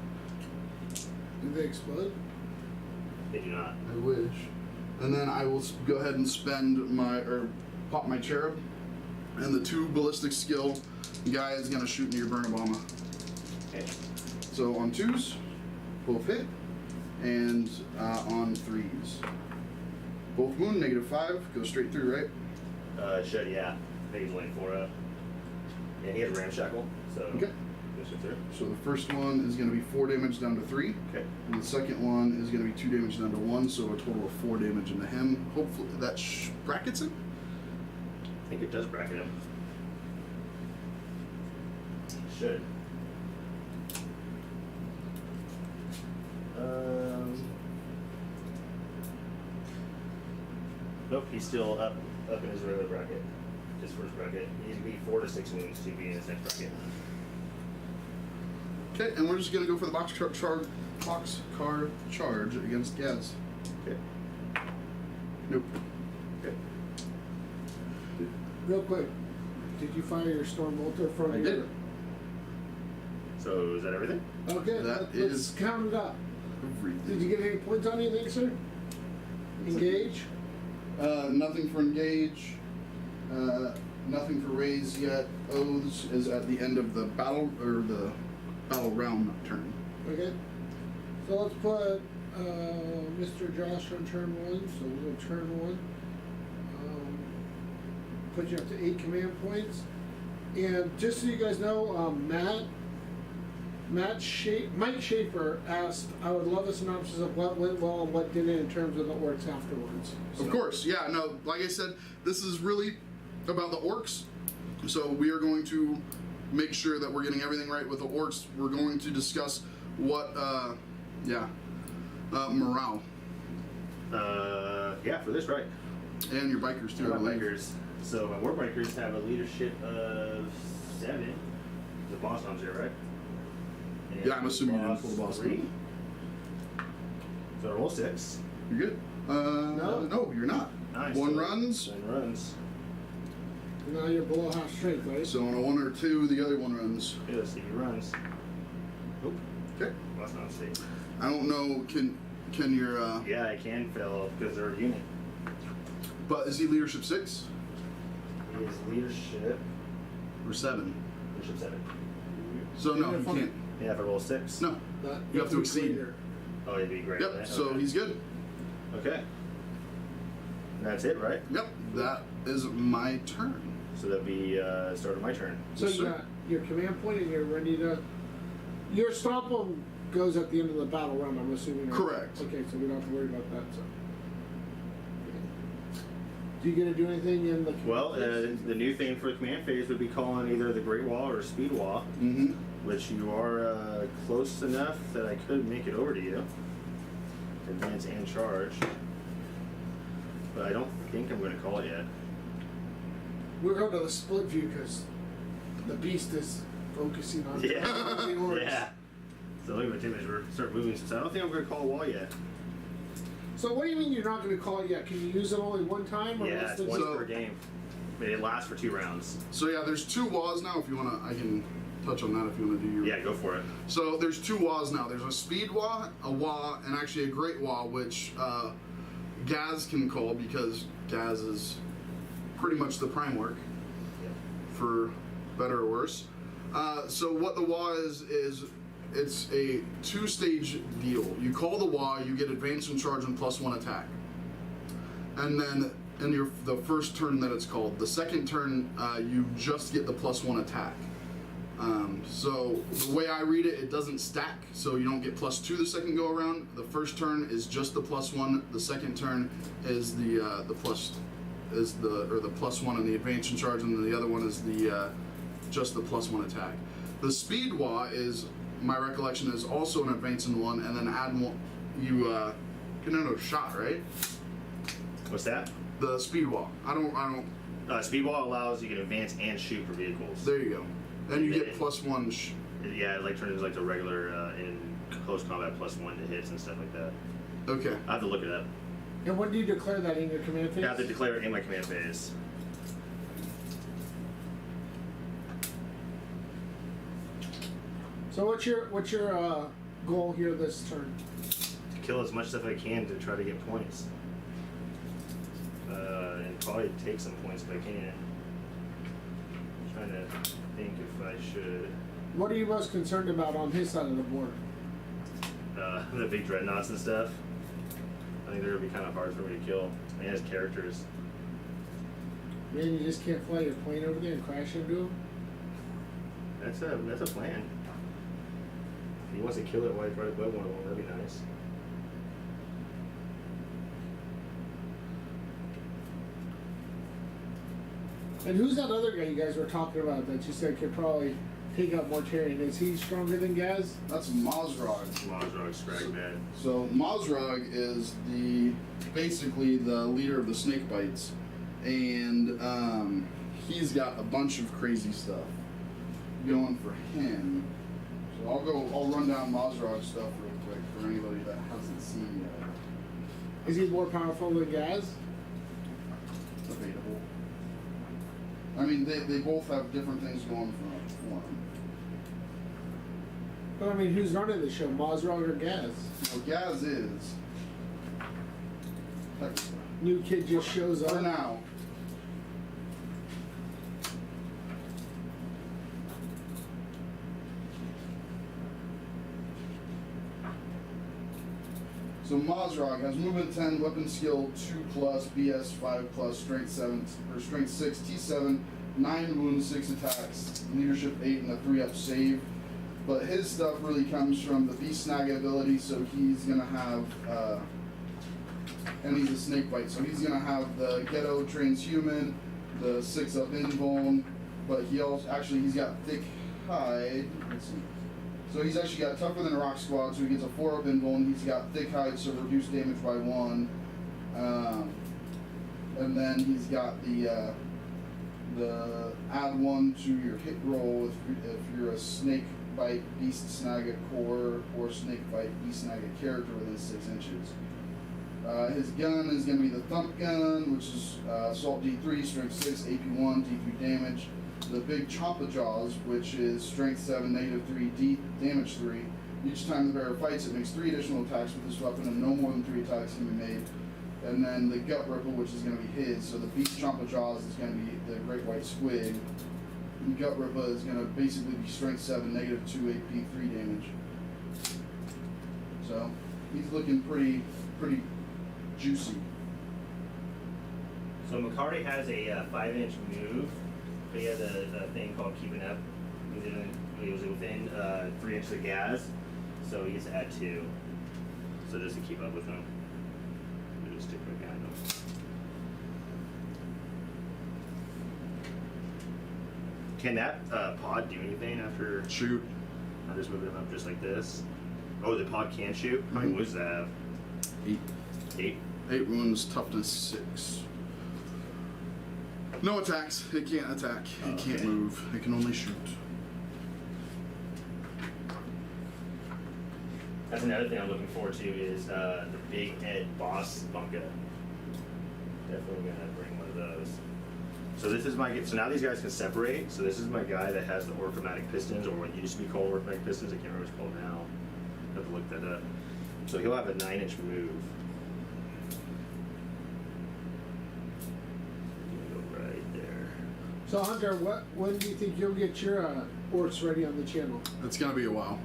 Did they explode? They do not. I wish. And then I will go ahead and pop my cherub, and the 2 ballistic skill guy is gonna shoot into your burn Obama. Okay. So on 2s, both hit, and on 3s, both wound -5. Go straight through, right? It should, yeah. I think he's only 4 up. Yeah, he has Ramshackle, so. Okay. Goes straight through. So the first one is gonna be 4 damage down to 3. Okay. And the second one is going to be 2 damage down to 1, so a total of 4 damage into him. Hopefully that brackets him. I think it does bracket him. Should. Nope, he's still up in his regular bracket. His first bracket. He's gonna be 4 to 6 wounds to be in his next bracket. Okay, and we're just going to go for the boxcar charge against Gaz. Okay. Nope. Okay. Real quick, did you fire your Stormbolter from I your... did. So is that everything? Okay, That let's is- count it up. Everything. Did you get any points on anything, sir? Engage? Nothing for engage. Nothing for raise yet. Oaths is at the end of the battle or the battle round turn. Okay. So let's put Mr. Josh on turn 1. So we'll go turn 1. Put you up to 8 command points. And just so you guys know, Mike Schaefer asked, I would love a synopsis of what went well and what didn't in terms of the orcs afterwards. So. Of course, yeah, no, like I said, this is really about the orcs. So we are going to make sure that we're getting everything right with the orcs. We're going to discuss what, morale. Yeah, for this, right. And your bikers too, I My believe. bikers. So my war bikers have a leadership of 7. The boss arms here, right? And Yeah, I'm assuming you're boss doing full boss 3. So I roll 6. You're good. No, you're not. Nice. One So runs. 1 runs. Now you're below half strength, right? So on a 1 or 2, the other one runs. Okay, let's see. He runs. Oop. Okay. Well, that's not safe. I don't know. Can your Yeah, I can fail because they're a unit. but is he leadership 6 He is leadership. or 7? Leadership 7. So no, he can't. Yeah, if I roll 6. No. That You have to be exceed. greater. Oh, it'd be great. Yep. right? So Okay. he's good. Okay. And that's it, right? Yep. That is my turn. So that'd be start of my turn. So Yes, you sir. got your command point and you're ready to. Your stomp 'em goes at the end of the battle round, I'm assuming. Right? Correct. Okay, so we don't have to worry about that. So. Do you get to do anything in the? Well, the new thing for the command phase would be calling either the Great Wall or Speed Wall, Mm-hmm. which you are close enough that I could make it over to you. Advance and charge. But I don't think I'm going to call it yet. We're going to the split view because the beast is focusing on Yeah. the orcs. Yeah. So look at my team as we start moving. So I don't think I'm going to call a wall yet. So what do you mean you're not going to call it yet? Can you use it only one time? Or Yeah, what's it's the once So- per game. But it lasts for 2 rounds. So yeah, there's 2 WAs now. If you wanna, I can touch on that if you wanna do your. Yeah, go for it. So there's 2 WAs now. There's a speed WA, a WA, and actually a great WA, which Gaz can call because Gaz is pretty much the prime work, for better or worse. So what the WA is it's a 2-stage deal. You call the WA, you get advance and charge and +1 attack, and then in the first turn that it's called, the second turn you just get the +1 attack. So the way I read it, it doesn't stack, so you don't get +2 the second go around. The first turn is just the +1. The second turn is the +1 and the advance and charge, and then the other one is the just the +1 attack. The speed WA is, my recollection, is also an advance and 1, and then add one. You can add a shot, right? What's that? The speed WA. I don't. Speed Wall allows you can advance and shoot for vehicles. There you go. Then you get Yeah. +1. Yeah, it like turns like the regular in close combat +1 to hits and stuff like that. Okay. I have to look it up. And when do you declare that in your command phase? I have to declare it in my command phase. So what's your goal here this turn? To kill as much stuff I can to try to get points. And probably take some points if I can. I'm trying to think if I should. What are you most concerned about on his side of the board? The big dreadnoughts and stuff. I think they're gonna be kind of hard for me to kill. I mean, as characters. Man, you just can't fly your plane over there and crash into him? That's a plan. If he wants to kill it right above one of them, that'd be nice. And who's that other guy you guys were talking about that you said could probably take out Mortarion? Is he stronger than Gaz? That's Mozrog. Mozrog Scragbad. So Mozrog is basically the leader of the snake bites, and he's got a bunch of crazy stuff going for him. So I'll run down Mozrog's stuff real quick for anybody that hasn't seen yet. Is he more powerful than Gaz? Debatable. I mean, they both have different things going for them. But I mean, who's running the show, Mozrog or Gaz? Well, Gaz is. Technically. New kid just shows up. For now. So Mazrog has movement 10, weapon skill 2+, BS 5+, strength 7 or strength 6, T7, 9 wounds, 6 attacks, leadership 8, and a 3-up save. But his stuff really comes from the beast snag ability, so he's gonna have and he's a snake bite, so he's gonna have the ghetto transhuman, the 6-up invuln, but he also he's got thick hide. Let's see. So he's actually got tougher than a rock squad, so he gets a 4-up invuln. He's got thick hide, so reduced damage by 1. And then he's got the add 1 to your hit roll if you're a snake bite beast snag a core or snake bite beast snag a character within 6 inches. His gun is going to be the thump gun, which is assault D3, strength 6, AP 1, D3 damage. The big Chompa Jaws, which is strength 7, -3, damage 3. Each time the bearer fights, it makes 3 additional attacks with this weapon, and no more than 3 attacks can be made. And then the Gut Ripple, which is going to be his. So the beast Chompa Jaws is going to be the Great White Squid. And Gut Ripple is going to basically be strength 7, -2, AP 3 damage. So he's looking pretty juicy. So McCarty has a 5-inch move, but he has a thing called keeping up. He was within 3 inches of gas, so he gets to add 2. So just to keep up with him. We'll just stick right behind him. Can that pod do anything after? Shoot. I'm just moving him up just like this. Oh, the pod can shoot? How many wounds does that have? 8. 8? 8 wounds, toughness 6. No attacks. It can't attack. It can't Okay. move. It can only shoot. That's another thing I'm looking forward to is the Big Ed Boss Bunka. Definitely gonna bring one of those. So this is so now these guys can separate. So this is my guy that has the orchromatic pistons, or what used to be called orchromatic pistons. I can't remember what it's called now. I have to look that up. So he'll have a 9-inch move. Go right there. So Hunter, when do you think you'll get your orcs ready on the channel? It's gonna be a while.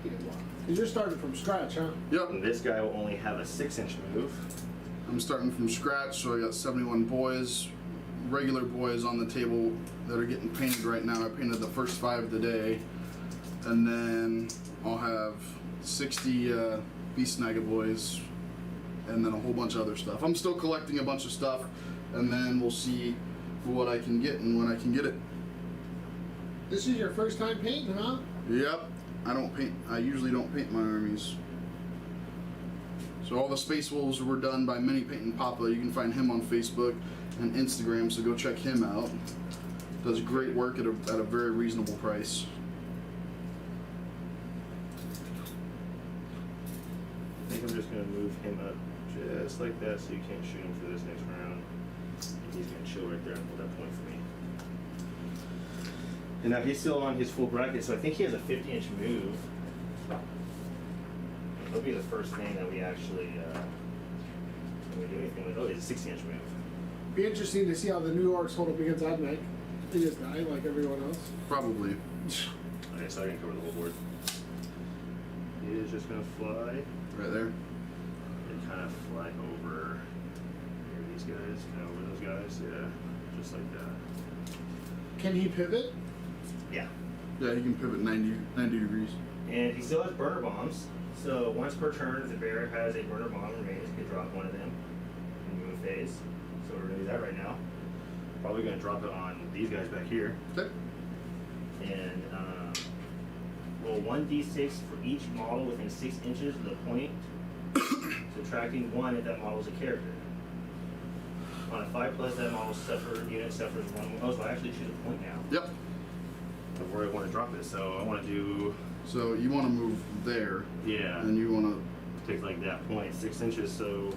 Because you're starting from scratch, huh? Yep. And this guy will only have a 6-inch move. I'm starting from scratch, so I got 71 boys, regular boys on the table that are getting painted right now. I painted the first 5 today, and then I'll have 60 Beast Snagga boys, and then a whole bunch of other stuff. I'm still collecting a bunch of stuff, and then we'll see what I can get and when I can get it. This is your first time painting, huh? Yep. I usually don't paint my armies. So all the Space Wolves were done by Mini Painting Papa. You can find him on Facebook and Instagram, so go check him out. Does great work at a very reasonable price. I think I'm just going to move him up just like that so you can't shoot him for this next round. He's going to chill right there and hold that point for me. And now he's still on his full bracket, so I think he has a 50-inch move. He'll be the first thing that we actually when we do anything with. Oh, he's a 60-inch move. Be interesting to see how the new orcs hold up against Admec. He just died like everyone else. Probably. Okay, so I can cover the whole board. He is just going to fly. Right there. And kind of fly over here, these guys, kind of over those guys, yeah, just like that. Can he pivot? Yeah. Yeah, he can pivot 90 degrees. And he still has burner bombs, so once per turn, if the bear has a burner bomb remains, he can drop one of them and move a phase. So we're going to do that right now. Probably going to drop it on these guys back here. Okay. And roll 1d6 for each model within 6 inches of the point, subtracting 1 if that model is a character. On a 5+, that unit suffers 1. Oh, so I actually choose a point now Yep. of where I want to drop it. So I want to do, So you want to move there, yeah, and you want to take like that point, 6 inches. So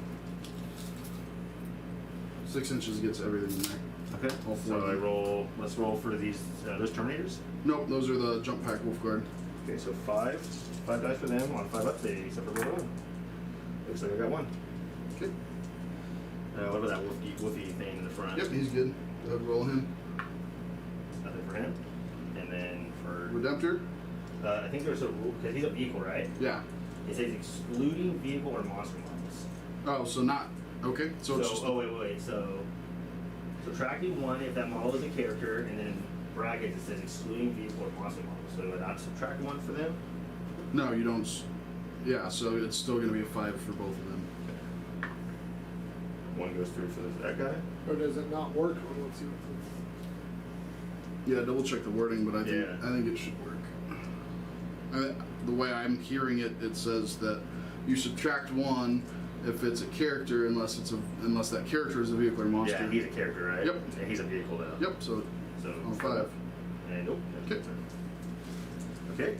6 inches gets everything in there. okay. All four So of I them. roll. Let's roll for these Terminators. Nope, those are the jump pack wolf guard. Okay, so 5 dice for them on 5 up. They suffer roll. Looks like I got 1. Okay. What about that woofy thing in the front? Yep, he's good. Go ahead, roll him. Nothing for him. And then for Redemptor. I think there's a rule because he's a vehicle, right? Yeah. It says excluding vehicle or monster models. Oh, so not okay. So it's just wait. So subtracting 1 if that model is a character, and then brackets it says excluding vehicle or monster models. So do I not subtract 1 for them? no, you don't. Yeah, so it's still going to be a 5 for both of them. 1 goes through for that guy. Or does it not work? Or let's see what Yeah, double check the wording, but I think it should work. The way I'm hearing it, it says that you subtract 1 if it's a character, unless that character is a vehicle or monster. Yeah, he's a character, right? Yep. And he's a vehicle though. Yep. So on 5. And nope. Okay. Okay.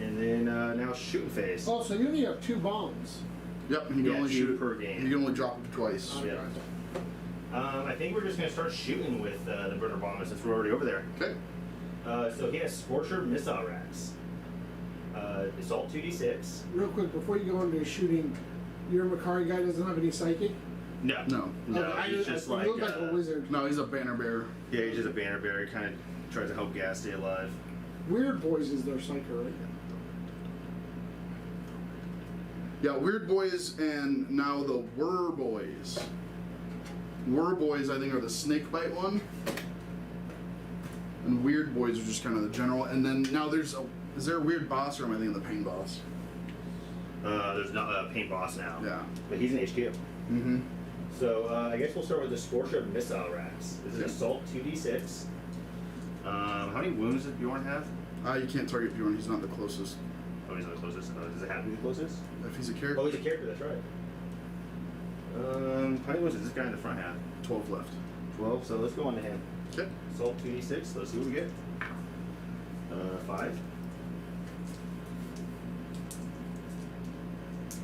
And then now shooting phase. Oh, so you only have 2 bombs. Yep. You can only 2 shoot per game. You can only drop it twice. Oh, Yeah. I think we're just gonna start shooting with the burner bomber since we're already over there. Okay. So he has Scorcher missile racks. Assault 2d6. Real quick, before you go into shooting, your Macari guy doesn't have any psychic? No. No. Okay, He's just he like looked like a wizard. No, he's a banner bearer. yeah, he's just a banner bearer. He kind of tries to help Gas stay alive. Weird Boys is their psycho, right? Yeah, Weird Boys and now the Whir Boys. Whir Boys, I think, are the snake bite one. And Weird Boys are just kind of the general. And then now is there a Weird Boss, or am I thinking of the Pain Boss? There's not a paint boss now. Yeah. But he's an HQ. Mm-hmm. So I guess we'll start with the Scorcher missile racks. This is Assault 2d6. How many wounds does Bjorn have? You can't target Bjorn, he's not the closest. Oh, he's not the closest. Does it have to be the closest? If he's a character. Oh, he's a character, that's right. How many wounds is this guy in the front have? 12 left. 12, so let's go on to him. Okay. Assault 2d6, let's see what we get. 5.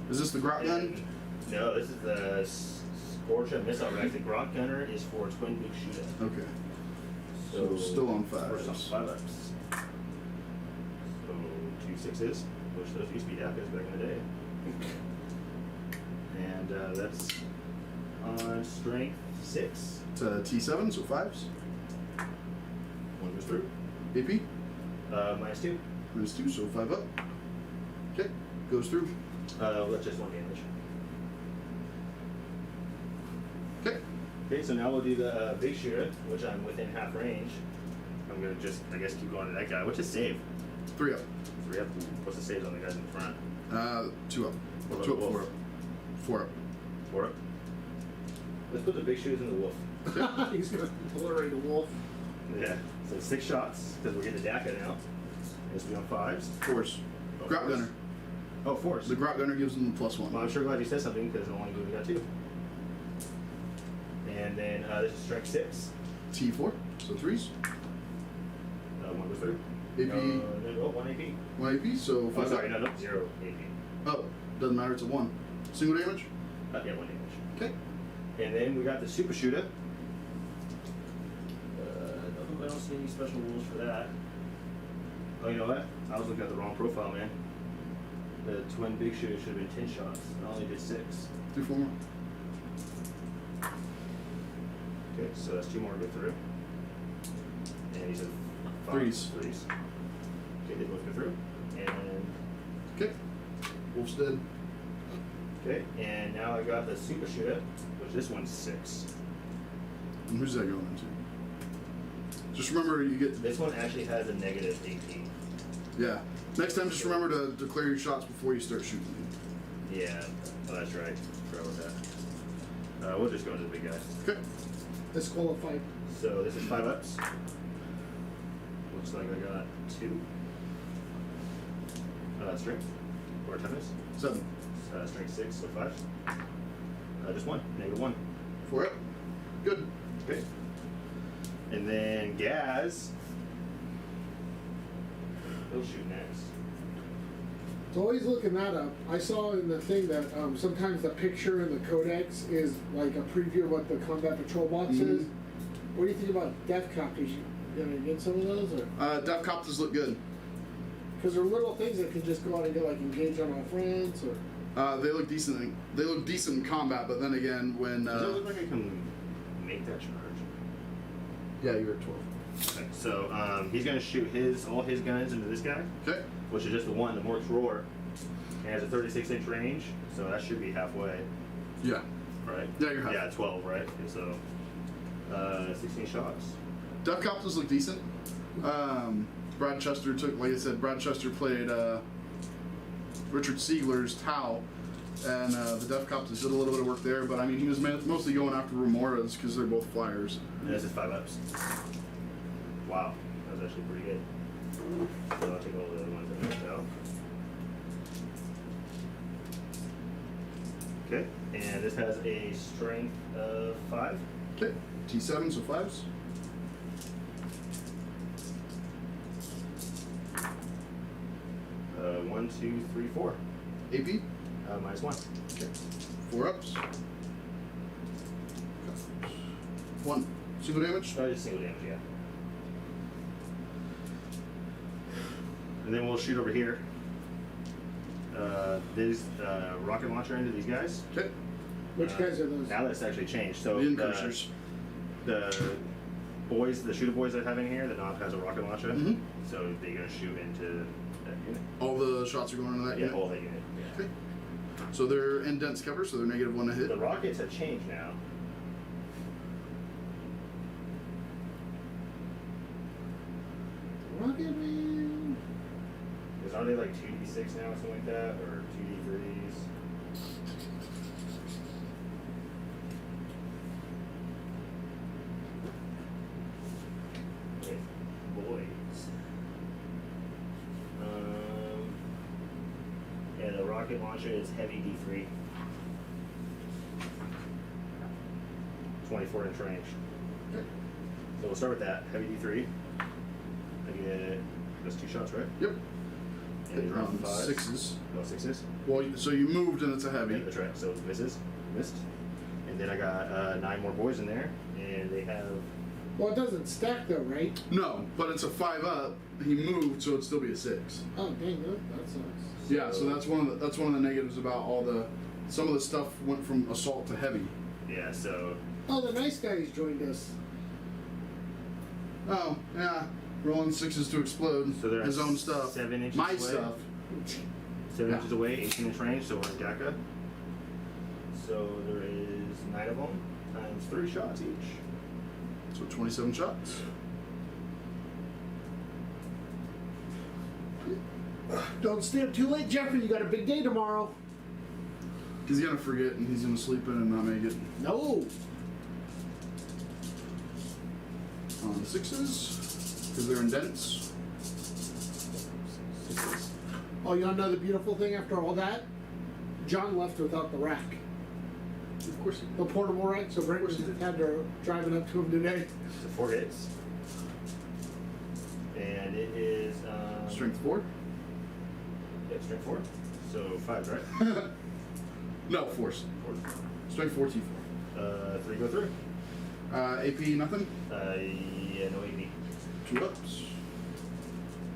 Is this the Grot Gun? And- No, this is the Scorcher missile rack. The Grot Gunner is for Twin Big Shooter. Okay. So still on 5. We're still on 5 ups. So 2 6s, which those used to be Dakas back in the day. And that's on strength 6. It's a T7, so 5s. 1 goes through. AP, -2. -2, so 5 up. Okay, goes through. That's just 1 damage. Okay. Okay, so now we'll do the big shooter, which I'm within half range. I'm gonna just, I guess, keep going to that guy. What's his save? 3 up. 3 up. What's the saves on the guys in the front? 2 up. What about 2 up, the 4 wolf? up. 4 up. 4 up. Let's put the big shooters in the wolf. He's gonna tolerate a wolf. Yeah. So 6 shots, because we're getting the DACA now. This will be on 5s. Force. Oh, Grot force. Gunner. Oh, force. The Grot Gunner gives him the +1. Well, I'm sure glad you said something, because only we got 2. And then this is strength 6. T4, so 3s. 1 goes through. AP. No, 1 AP. 1 AP, so 5 Oh, sorry, up. no, 0 AP. Oh, doesn't matter, it's a 1. Single damage? Yeah, 1 damage. Okay. And then we got the super shooter. I don't see any special rules for that. Oh, you know what? I was looking at the wrong profile, man. The twin big shooter should have been 10 shots. I only did 6. Do 4 more. Okay, so that's 2 more to go through. And he said 5. 3s. 3s. Okay, they both go through. And Okay. Wolf's dead. okay, and now I got the super shooter, which this one's 6. And who's that going into? Just remember you get. This one actually has a negative AP. Yeah. Next time, just remember to declare your shots before you start shooting. Yeah, oh, that's right. Forgot about that. We'll just go into the big guy. Okay. Disqualified. So this is 5 ups. Looks like I got 2. Strength. Or toughness. 7. Strength 6, so 5. Just 1. -1. 4 up. Good. Okay. And then Gaz. He'll shoot next. So always looking that up. I saw in the thing that sometimes the picture in the Codex is like a preview of what the combat patrol box is. What do you think about Death Cop? Is you gonna get some of those, or Death Copters look good. because they're little things that can just go out and get like engage on our friends, or They look decent. They look decent in combat, but then again, when Does it look like I can make that charge? yeah, you're at 12. Okay, so he's gonna shoot all his guns into this guy, Okay. which is just the one, the Mork's Roar. It has a 36-inch range, so that should be halfway, Yeah. right? Yeah, you're half. Yeah, 12, right? Okay, so 16 shots. Def Copters look decent. Brad Chester took, like I said, Brad Chester played Richard Siegler's Tau, and the Def Copters did a little bit of work there, but I mean, he was mostly going after Remoras because they're both flyers. And this is 5-ups. Wow, that was actually pretty good. So I'll take all the other ones I missed out. Okay, and this has a strength of 5. Okay, T7, so 5s. One, 2, 3, 4. AP, -1. okay. 4 ups. 1. Single damage. Just single damage, yeah. And then we'll shoot over here. This rocket launcher into these guys. Okay. Which guys are those? Now that's actually changed. So The Incursors. the boys, the shooter boys that have in here, the knob has a rocket launcher. Mhm. So they're gonna shoot into that unit. All the shots are going into that Yeah, unit? all that unit. Yeah. Okay. So they're in dense cover, so they're -1 to hit. The rockets have changed now. Rocket Man. Because aren't they like 2d6 now or something like that? Or 2d3s? Okay, boys. Yeah, the rocket launcher is heavy D3. 24-inch range. Okay. So we'll start with that. Heavy D3. I get those 2 shots, right? Yep. And these are on 5s. 6s. No 6s. Well, so you moved and it's a heavy. Yeah, that's right. So misses. Missed. And then I got 9 more boys in there. And they have... Well, it doesn't stack though, right? No, but it's a 5 up. He moved, so it'd still be a 6. Oh, dang, that sucks. Yeah, so that's one of the negatives about all the. Some of the stuff went from assault to heavy. Yeah, so... Oh, the nice guys joined us. Oh yeah, rolling 6s to explode. So they're his at own stuff. 7 inches My away. stuff. 7 Yeah. inches away, 18-inch range, so we're in DACA. So there is 9 of them, times 3 shots each. So 27 shots. Don't stay up too late, Jeffrey. You got a big day tomorrow. He's gonna forget and he's gonna sleep in and not make it. No. On 6s, because they're in dents. 6s. Oh, you want to know the beautiful thing after all that? John left without the rack. Of course. The portable rack, so Brent was had to drive it up to him today. So 4 hits. And it is... Strength 4. Yeah, strength 4. So 5, right? No, force. 4. Strength 4 T4. 3 go through. AP nothing. Yeah, no AD. 2 ups.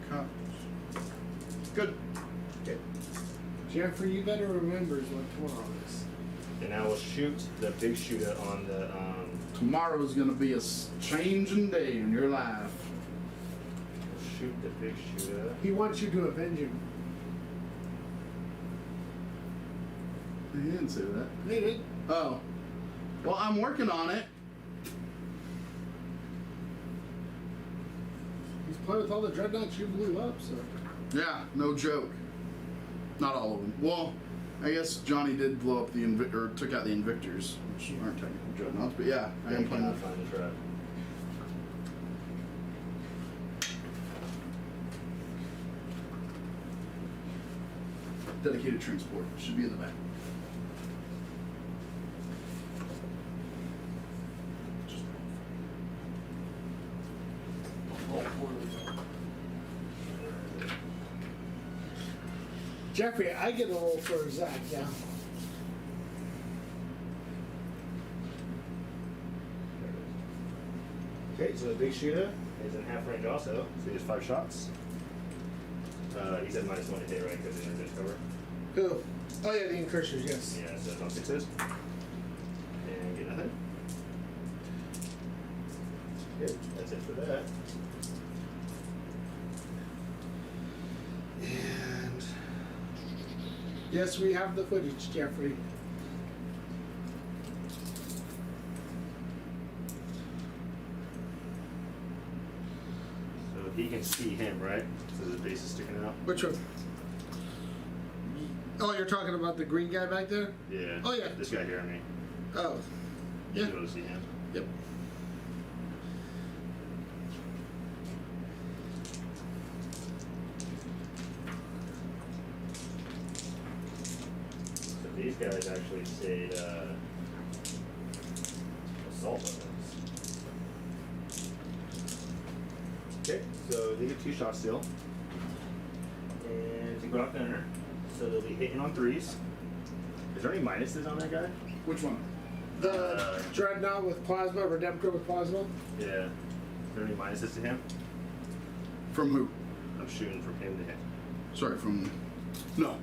Cops. Good. Okay. Jeffrey, you better remember what tomorrow is. And now we'll shoot the big shooter on the... Tomorrow's gonna be a changing day in your life. we'll shoot the big shooter. He wants you to avenge him. He didn't say that. He did. Oh. Well, I'm working on it. He's playing with all the dreadnoughts you blew up, so. Yeah, no joke. Not all of them. Well, I guess Johnny did blow up the or took out the Invictors, which aren't technically dreadnoughts, but yeah, I am playing with. Find the trap. Dedicated transport should be in the back. Jeffrey, I get a roll for Zach, yeah. Okay, so the big shooter is in half range also, so he has 5 shots. He said -1 to hit, right, because he's in this cover. Who? Oh yeah, the Incursors, yes. Yeah, so it's on 6s. And get nothing. Good, that's it for that. And Yes, we have the footage, Jeffrey. So he can see him, right? So his base is sticking out. Which one? Oh, you're talking about the green guy back there? Yeah. Oh, yeah. This guy here, I mean. Oh. You Yeah. should be able to see him. Yep. So these guys actually stayed assault weapons. Okay, so they get 2 shots still. And to go out gunner. So they'll be hitting on 3s. Is there any minuses on that guy? Which one? The Dreadnought with plasma, Redemptor with plasma. Yeah. Is there any minuses to him? From who? I'm shooting from him to him. Sorry, from. No.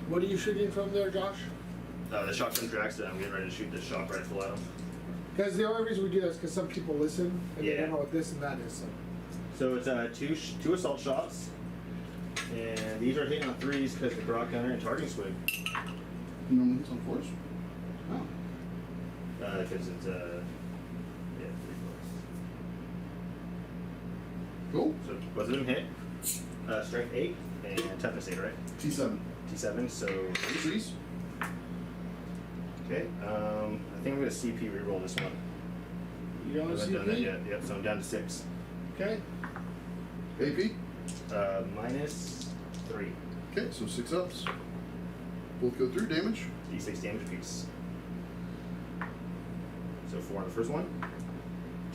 What are you shooting from there, Josh? The shotgun Draxton, I'm getting ready to shoot the shock rifle at him. Because the only reason we do that is because some people listen and they Yeah. don't know what this and that is. So it's two assault shots, and these are hitting on 3s because the Grok gunner and targeting squid. Normally it's on 4s. Oh. Because it's yeah, 3 Cool. So both of them hit. Strength 8 and toughness 8, right? T7. T7. So Trees. okay. I think I'm gonna CP reroll this one. You don't I haven't done that see yet. Yep. So I'm down to 6. Okay. AP. -3. Okay, so 6 ups. Both go through. Damage. D6 damage apiece. So 4 on the first one,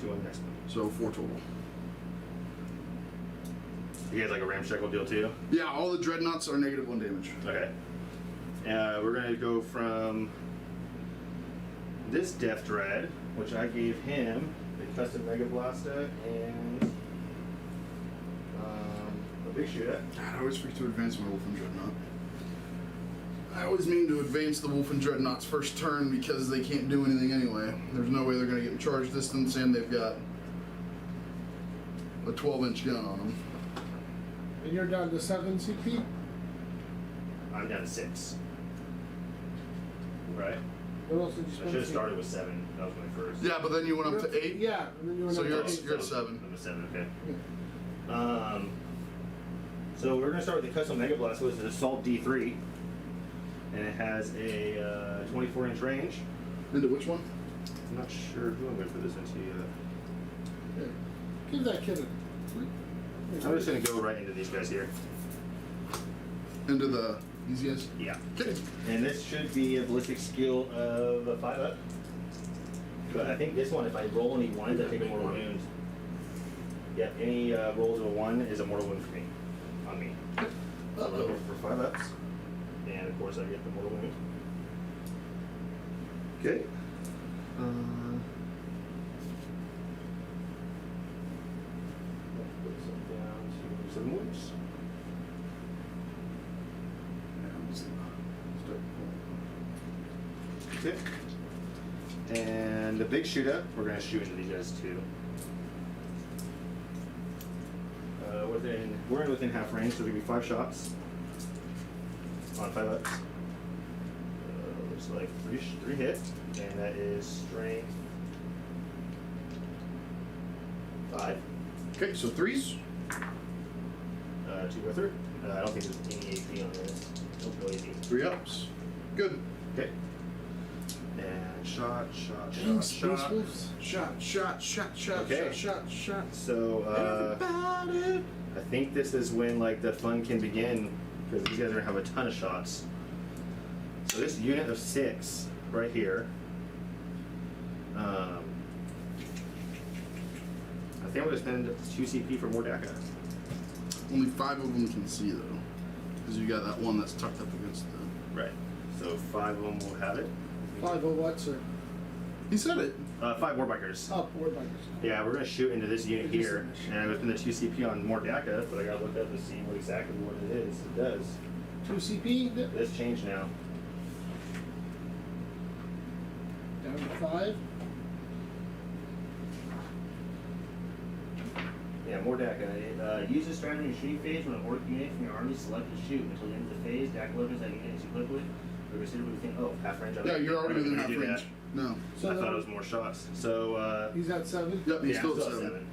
2 on the next one. So 4 total. You guys like a ramshackle deal too? Yeah, all the dreadnoughts are -1 damage. Okay. We're gonna go from this Death Dread, which I gave him the custom Mega Blaster and a big shooter. God, I always forget to advance my Wolfen Dreadnought. I always mean to advance the Wolfen Dreadnought's first turn because they can't do anything anyway. There's no way they're going to get in charge distance, and they've got a 12-inch gun on them. And you're down to 7 CP? I'm down to 6. Right? What else did you I spend? should have started with 7. That was my first. Yeah, but then you went up to 8. Yeah, and then you went So up you're to at- 8. you're at 7. I'm at 7, okay. Yeah. So we're gonna start with the custom Mega Blast, which is an Assault D3. And it has a 24-inch range. Into which one? I'm not sure who I'm gonna put this into yet. Yeah. Give that kid a... I'm just gonna go right into these guys here. Into the easiest? Yeah. Okay. And this should be a ballistic skill of a 5 up. But I think this one, if I roll any 1s, I take a mortal wound. Yep, any rolls of a 1 is a mortal wound for me. On me. Uh-oh. For 5 ups. And of course I get the mortal wound. Okay. Put some down to 7 wounds. Okay. And the big shooter, we're gonna shoot into these guys too. We're within half range, so there'll be 5 shots on 5 ups. Looks like 3 hits, and that is strength 5. Okay, so 3s. 2 go through. I don't think there's any AP on this. No AP. 3 ups. Good. Okay. And shot. Shot, Okay. shot. So, Everybody. I think this is when like the fun can begin because these guys are gonna have a ton of shots. So this unit of 6 right here. I think I'm gonna spend 2 CP for more DACA. Only 5 of them can see, though. Because you got that one that's tucked up against the... Right. So 5 of them will have it. 5 of what, sir? He said it. 5 Warbikers. Oh, board bikers. Yeah, we're gonna shoot into this unit here, and I'm gonna spend the 2 CP on more DACA, but I gotta look up and see exactly what it is. It does. 2 CP, This changed now. down to 5. Yeah, more DAC guy. Use this strategy in your shooting phase when an orc unit from your army selected to shoot. Until the end of the phase, DAC weapons that unit is equipped with are considered within, half range. Yeah, you're already within half do range. that. No. So I thought it was more shots. So, he's at 7. Yep, he's yeah, still at still at 7.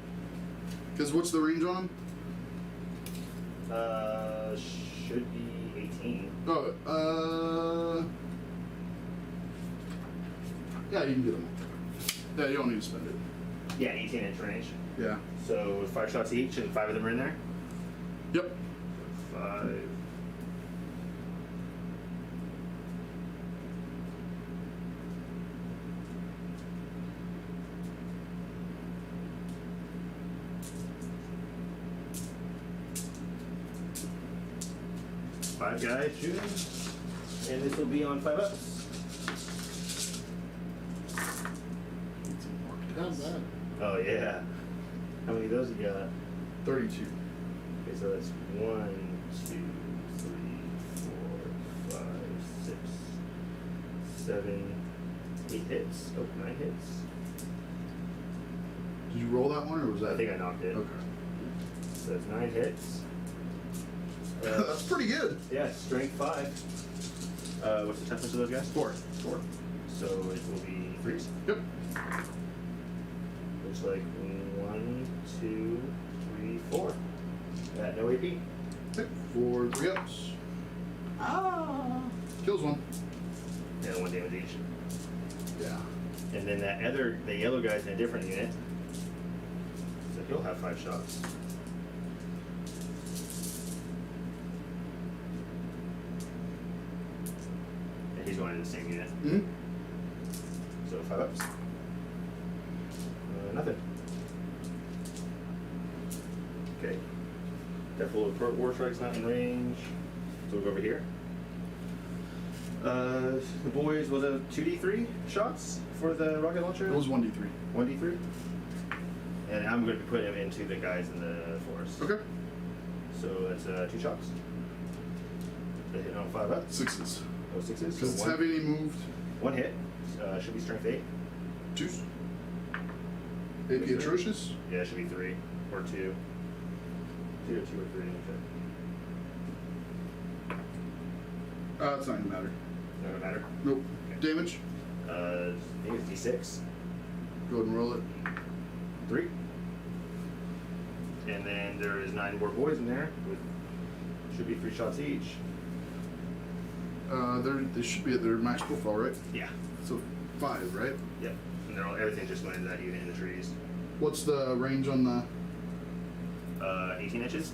Because what's the range on him? Should be 18. Oh, yeah, you can get him. Yeah, you don't need to spend it. Yeah, 18-inch range. Yeah. So 5 shots each, and 5 of them are in there. Yep. 5. Five guys shooting, and this will be on 5 ups. Not bad. Oh yeah. How many of those you got? 32. Okay, so that's 1, 2, 3, 4, 5, 6, 7, 8 hits. Oh, 9 hits. Did you roll that one, or was that? I think I knocked it. Okay. So that's 9 hits. That's pretty good. Yeah, strength 5. What's the toughness of those guys? 4. 4. So it will be 3s. Yep. Looks like 1, 2, 3, 4. No AP. Okay. 4 3-ups. Ah. Kills one. And 1 damage each. Yeah. And then the yellow guy's in a different unit. So he'll have 5 shots. And he's going in the same unit. Mm-hmm. So 5 ups. Nothing. Okay. Careful of war strikes not in range. So we'll go over here. The boys was a 2d3 shots for the rocket launcher. It was 1d3. 1d3. And I'm going to put him into the guys in the forest. Okay. So that's 2 shots. They hit on 5 ups. 6s. Oh, 6s. Because So it's one, heavy and he moved. 1 hit. Should be strength 8. 2s. AP atrocious. Yeah, it should be 3 or 2. 2 or 3. Okay. It's not gonna matter. Not gonna matter. Nope. Okay. Damage. I think it's D6. Go ahead and roll it. 3. And then there is 9 more boys in there with should be 3 shots each. They should be at their max profile, right? Yeah. So 5, right? Yep. And they're all, everything's just going into that unit in the trees. What's the range on the? 18 inches.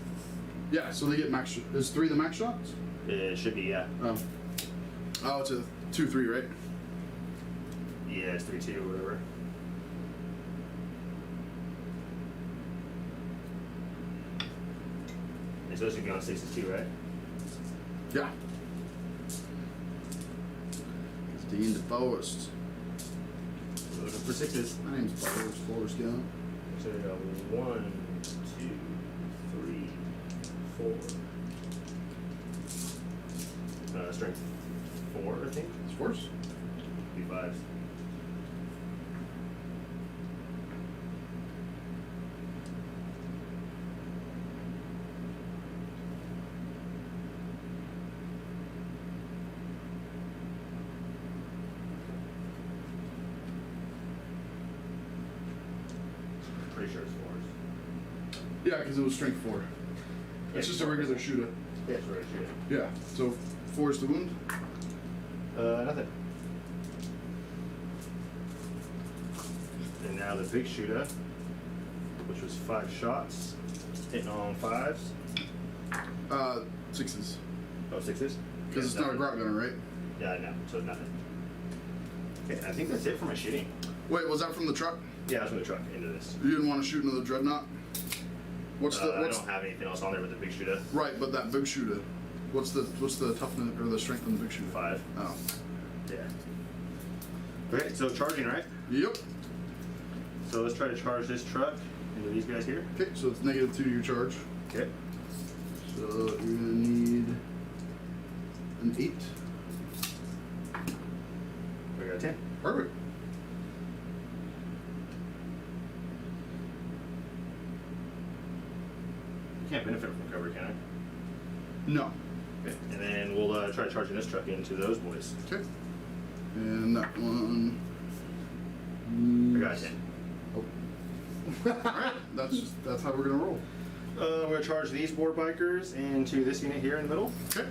Yeah, so they get max. Is 3 the max shots? It should be, yeah. Oh, it's a 2-3, right? Yeah, it's 3-2 or whatever. It's supposed to be on 6s too, right? Yeah. It's D in the forest. Looking for 6s. My name's Forest Gump. So we got 1, 2, 3, 4. Strength 4, I think. It's force. Be 5s. Pretty sure it's 4s. Yeah, because it was strength 4. It's just a regular shooter. Yeah, it's right shooting. Yeah. So 4 is the wound. Nothing. And now the big shooter, which was 5 shots, hitting on 5s. 6s. Oh, 6s? Because it's not a grout gunner, right? Yeah, no, so nothing. Okay, I think that's it for my shooting. Wait, was that from the truck? Yeah, I was gonna truck into this. You didn't want to shoot another dreadnought? What's the? I What's don't have anything else on there with the big shooter. right? But that big shooter. What's the toughness or the strength on the big shooter? 5. Oh. Yeah. Okay, so charging, right? Yep. So let's try to charge this truck into these guys here. Okay, so it's -2 to your charge. Okay. So you're gonna need an 8. We got a 10. Perfect. can't benefit from recovery, can I? No. Okay. And then we'll try charging this truck into those boys. Okay. And that one. I got 10. Alright, that's how we're gonna roll. We're gonna charge these board bikers into this unit here in the middle. Okay.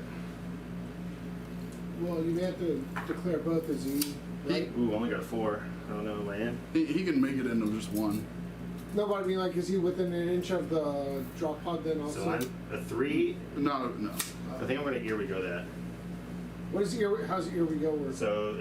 Well, you may have to declare both as E, right? Ooh, only got a 4. I don't know, am I in? He can make it into just one. No, but I mean, like, is he within an inch of the drop pod then also? So I'm a 3. No. I think I'm gonna Here We Go that. What is how's Here We Go work? So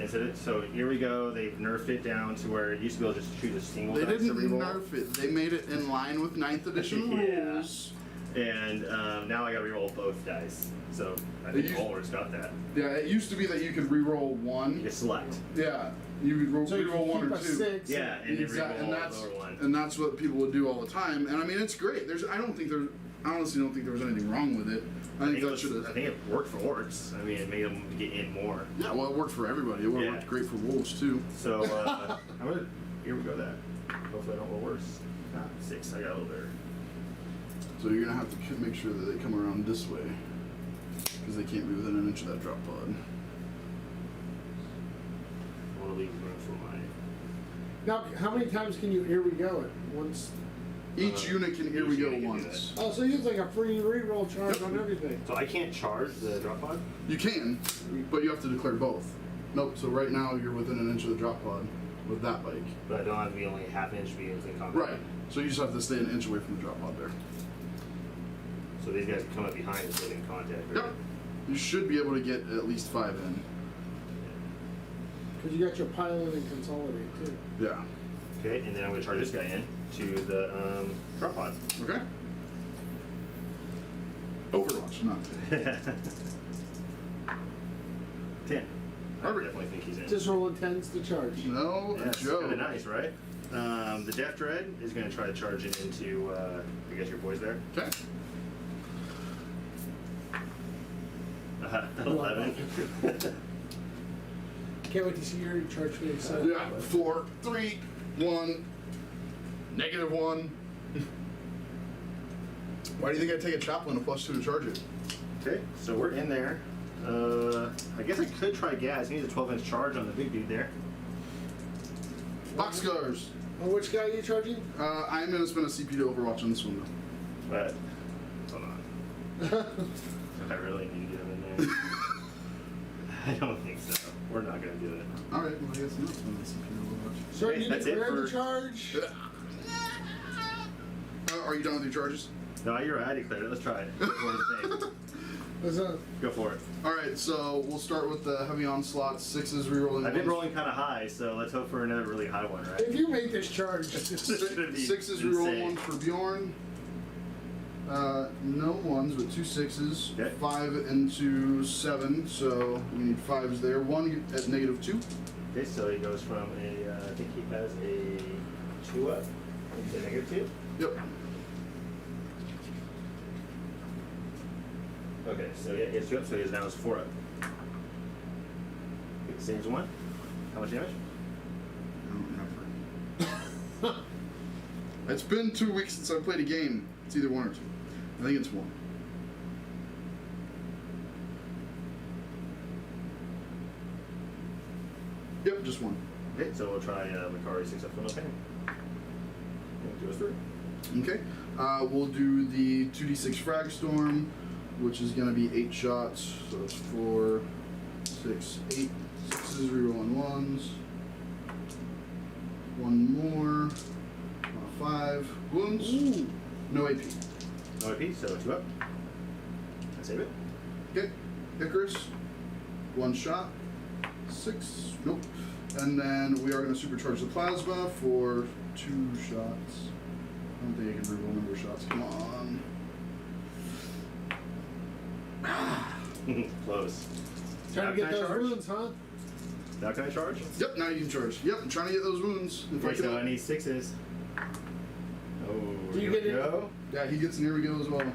Here We Go, they've nerfed it down to where it used to be able to just shoot a single They dice didn't to reroll. nerf it. They made it in line with 9th edition Yeah. rules. And now I gotta reroll both dice. So I think Orks got that. Yeah, it used to be that you could re-roll You one. just select. Yeah, you could So you re-roll can one keep or a two. 6. Yeah, and then Exactly, reroll the lower one. and that's what people would do all the time. And I mean, it's great. I honestly don't think there was anything wrong with it. I think that should I have. think it worked for Orks. I mean, it made them get in more. Yeah, well, it worked for everybody. It would have Yeah. worked great for wolves too. So I'm gonna Here We Go that. Hopefully I don't roll worse. 6. I got a little better. So you're gonna have to make sure that they come around this way, because they can't be within an inch of that drop pod. I want to leave room for my. Now, how many times can you Here We Go it? Once. Each unit can here each we go unit can do once. Oh, so it's like a free reroll charge Yep. on everything. So I can't charge the drop pod. You can, but you have to declare both. Nope. So right now you're within an inch of the drop pod with that bike. But I don't have to be only half inch to be in combat. Right. So you just have to stay an inch away from the drop pod there. So these guys can come up behind and stay in contact. Right? Yep. You should be able to get at least 5 in. Because you got your pilot and consolidate too. Yeah. Okay, and then I'm going to charge this guy in to the drop pod. Okay. Overwatch, not 10. I Perfect. definitely think he's in. Just rolling 10s to charge. no Yeah, it's joke. kind of nice, right? The Death Dread is going to try to charge it into, I guess, your boys there. Okay. 11. Can't wait to see your charge for yourself. Yeah. 4, 3, 1, -1. Why do you think I take a chaplain a +2 to charge it? Okay, so we're in there. I guess I could try gas. He needs a 12-inch charge on the big dude there. Boxcars. Oh, which guy are you charging? I'm gonna spend a CP to Overwatch on this one though. But, hold on. If I really need to get him in there. I don't think so. We're not going to do it. All right. Well, I guess I'm not spending a CP to Overwatch. Sir, Okay, you that's it declared the for- charge? Are you done with your charges? No, you're right. I declared it. Let's try it. What do you think? What's up? Go for it. All right. So we'll start with the heavy onslaught. 6s rerolling. I've been ones. rolling kind of high, so let's hope for another really high one, right? If you make this charge, This is gonna be 6s reroll insane. 1 for Bjorn. No 1s, but 2 6s. Okay. 5 into 7, so we need 5s there. 1 at -2. Okay, so he goes from a, I think he has a 2 up into -2. Yep. Okay, so yeah, he has 2 up, so he is now 4 up. Saves 1. How much damage? I don't remember. It's been 2 weeks since I played a game. It's either 1 or 2. I think it's 1. Yep, just 1. Okay, so we'll try Macari 6 up for no pain. 2 is 3. Okay. We'll do the 2d6 frag storm, which is going to be 8 shots. So it's 4, 6, 8. 6s rerolling 1s. 1 more. 5 wounds. ooh, No AP. No AP, so 2 up. I save it. Okay. Icarus. 1 shot. 6. Nope. And then we are going to supercharge the plasma for 2 shots. I don't think I can reroll number of shots. Come on. Close. trying Now to get can I those charge? wounds, huh? Now can I charge? Yep, now you can charge. Yep, I'm trying to get those wounds. If I Okay, can. so I need 6s. Oh, Do you here get we it? go. Yeah, he gets an here we go as well.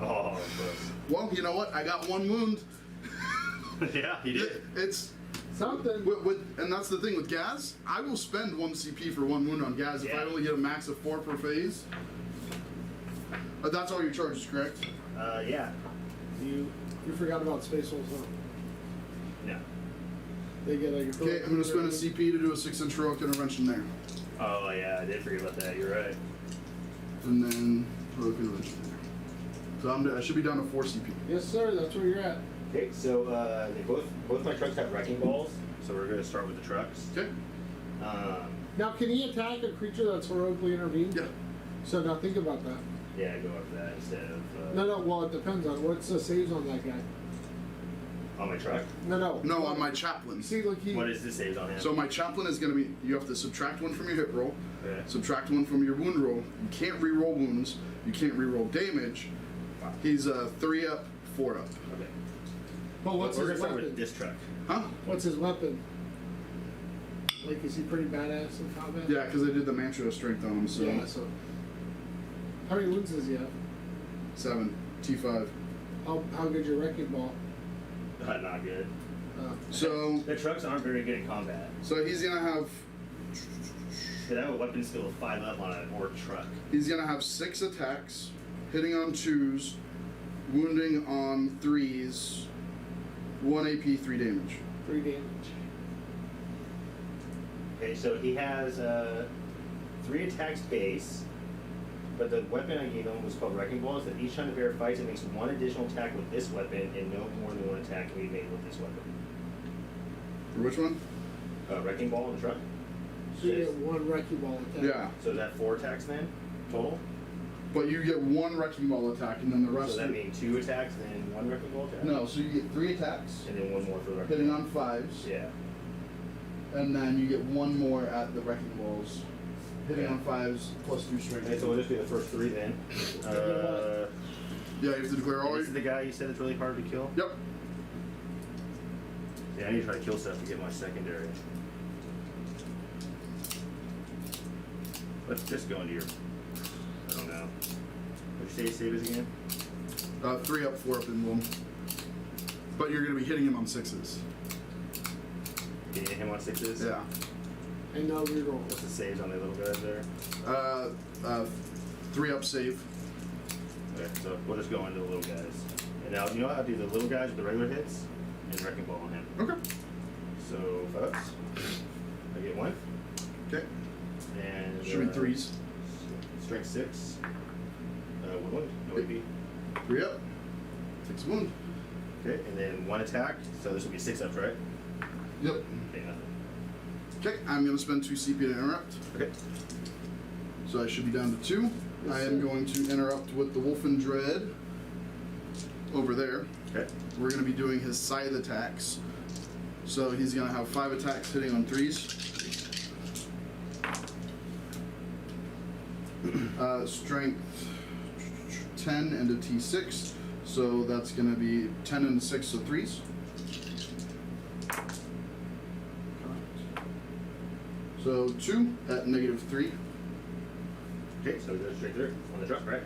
Oh, close. Well, you know what? I got 1 wound. Yeah, he did. It's Something. and that's the thing with Gaz. I will spend 1 CP for 1 wound on Gaz if I Yeah. only get a max of 4 per phase. That's all your charges, correct? Yeah. You. You forgot about Space Wolves, huh? No. They get like. Okay, I'm gonna spend a CP to do a 6-inch heroic intervention there. Oh yeah, I did forget about that. You're right. And then heroic intervention there. So I should be down to 4 CP. Yes, sir. That's where you're at. Okay, so they both my trucks have wrecking balls, so we're gonna start with the trucks. Okay. Now, can he attack a creature that's heroically intervened? Yeah. So now think about that. Yeah, go up that instead of. No. Well, it depends on what's the saves on that guy. On my truck. No. No, on my chaplain. See, look, he. What is the saves on him? So my chaplain is going to be, you have to subtract 1 from your hit roll, Okay. subtract 1 from your wound roll. You can't re-roll wounds. You can't re-roll damage. He's 3 up, 4 up. Okay. But what's We're his gonna start weapon? with this truck. Huh? What's his weapon? Like, is he pretty badass in combat? Yeah, because I did the mantra of strength on him, so Yeah. So. How many wounds does he have? 7, T5. How good's your wrecking ball? Not good. So The trucks aren't very good at combat. he's gonna have They have a weapon skill of 5 up on an orc truck. 6 attacks, hitting on 2s, wounding on 3s, 1 AP, 3 damage. 3 damage. Okay, so he has 3 attacks base, but the weapon I gave him was called Wrecking Balls. That each time the bear fights, it makes 1 additional attack with this weapon, and no more than 1 attack can be made with this weapon. For which one? Wrecking Ball in the truck. So you get 1 wrecking ball attack. Yeah, So is that 4 attacks then total? but you get 1 wrecking ball attack, and then the rest. So that means 2 attacks and then 1 Wrecking Ball attack. No, so you get 3 attacks, And then 1 more for the Wrecking hitting Ball. on 5s, Yeah. and then you get 1 more at the wrecking balls, hitting Yeah. on 5s plus 2 strength. Okay, so we'll just do the first 3 then. Yeah, you have to declare all. This is the guy you said it's really hard to kill? Yep. Yeah, I need to try to kill stuff to get my secondary. Let's just go into your. I don't know. What'd you say save is again? 3 up, 4 up in one. But you're going to be hitting him on 6s. Can you hit him on 6s? Yeah. And no reroll. What's the saves on the little guys there? 3 up save. Okay, so we'll just go into the little guys. And now, you know how I do the little guys with the regular hits? And Wrecking Ball on him. Okay. So, folks, I get 1. Okay. And. Should be 3s. Strength 6. Wound, no AP. 3 up. Takes a wound. Okay, and then 1 attack. So this will be 6 ups, right? Yep. Okay, nothing. Okay, I'm going to spend 2 CP to interrupt. Okay. So I should be down to 2. Yes, I am sir. going to interrupt with the Wolfen Dread over there. Okay. We're going to be doing his scythe attacks. So he's going to have 5 attacks hitting on 3s. Strength 10 and a T6. So that's going to be 10 and 6, so 3s. So 2 at -3. Okay, so we go straight through on the truck, right?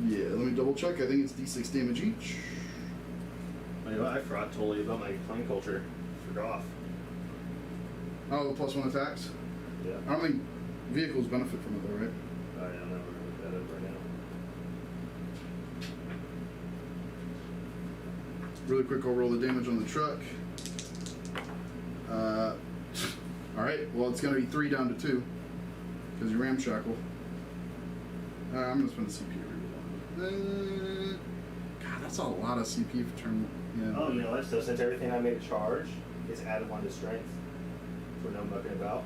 Yeah, let me double check. I think it's D6 damage each. You know what? I forgot totally about my clan culture. Forgot off. Oh, the +1 attacks? Yeah. I don't think vehicles benefit from it though, right? I don't know. We're gonna look that up right now. Really quick, I'll roll the damage on the truck. Alright, well it's going to be 3 down to 2. Because you ramshackle. I'm going to spend a CP every one. God, that's a lot of CP for turn. Yeah. Oh, you know what? So since everything I made a charge is added 1 to strength, for no mucking about.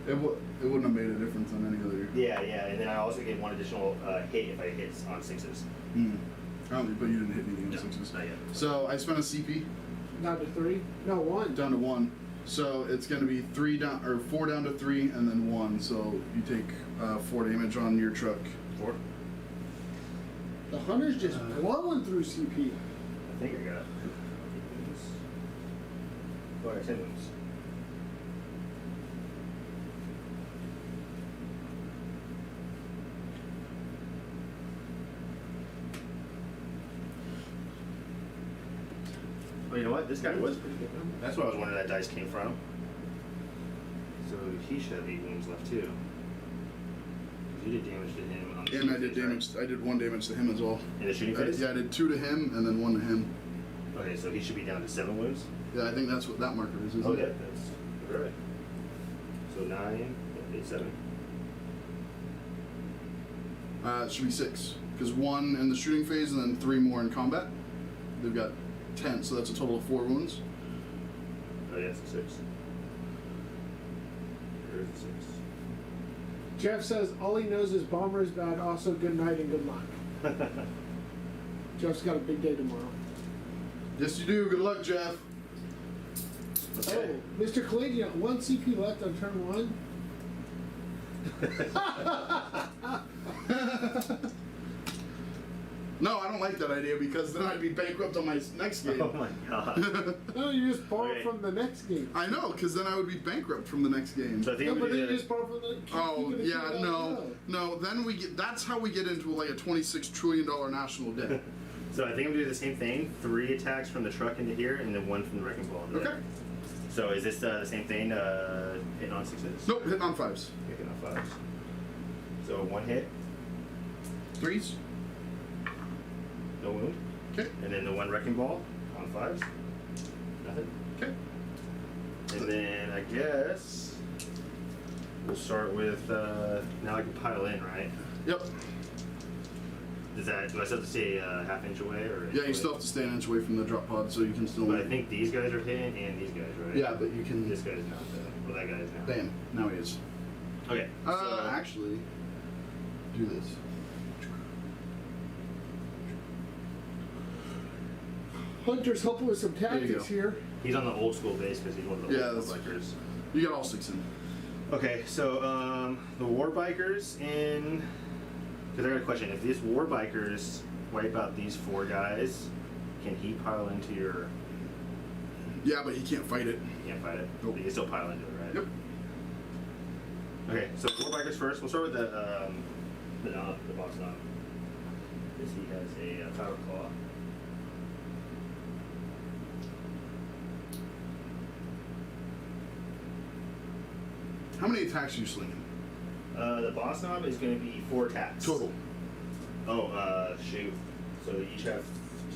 It wouldn't have made a difference on any other. Yeah, and then I also get 1 additional hit if I hit on 6s. But you didn't hit anything on 6s. Not yet. So I spent a CP Down to 3? No, 1. down to 1. So it's going to be 3 down or 4 down to 3 and then 1. So you take 4 damage on your truck. 4. The hunter's just blowing through CP. I think I got. Oh, I got 10 wounds. Oh, you know what? This guy was pretty good. That's why I was wondering where that dice came from. So he should have 8 wounds left too. You did damage to him on the And I shooting did phase, damage. I did 1 damage to him as well. Right? In the shooting phase? Yeah, I did 2 to him and then 1 to him. Okay, so he should be down to 7 wounds. Yeah, I think that's what that marker is, isn't Oh, yeah, it? that's right. So 9, 8, 7. It should be 6. Because 1 in the shooting phase and then 3 more in combat. They've got 10, so that's a total of 4 wounds. Oh, yeah, it's a 6. There is a 6. Jeff says all he knows is bomber is bad. Also, good night and good luck. Jeff's got a big day tomorrow. Yes, you do. Good luck, Jeff. Okay. Oh, Mr. Collegian, 1 CP left on turn 1. No, I don't like that idea because then I'd be bankrupt on my next game. Oh my god. No, you just borrow Okay. from the next game. I know, because then I would be bankrupt from the next game. So I think No, I'm but gonna then do you that. just borrow from the. Oh yeah, no. Then we get. That's how we get into like a $26 trillion national debt. So I think I'm gonna do the same thing. 3 attacks from the truck into here, and then 1 from the wrecking ball. Into Okay. there. So is this the same thing? Hitting on 6s. Nope, hitting on 5s. Hitting on 5s. So 1 hit, 3s. no wound, Okay. and then the 1 wrecking ball on 5s. Nothing. Okay. And then I guess we'll start with now I can pile in, right? Yep. Do I still have to stay half inch away or? Yeah, you still have to stay an inch away from the drop pod so you can still. But I think these guys are hitting and these guys, right? Yeah, but you can. This guy's not though. Well, that guy's not. Bam. Now he is. Okay. So, Actually, do this. Hunter's helping with some you tactics go. here. he's on the old school base because he's one of the Yeah, old that's- bikers. You got all 6 in. Okay, so the war bikers in. Because I got a question. If these war bikers wipe out these 4 guys, can he pile into your? Yeah, but he can't fight it. You can't fight it. Nope. But you can still pile into it, right? Yep. Okay, so war bikers first. We'll start with the knob, the box knob. Because he has a power claw. How many attacks are you slinging? The boss knob is going to be 4 attacks. Total. Oh, shoot. So they each have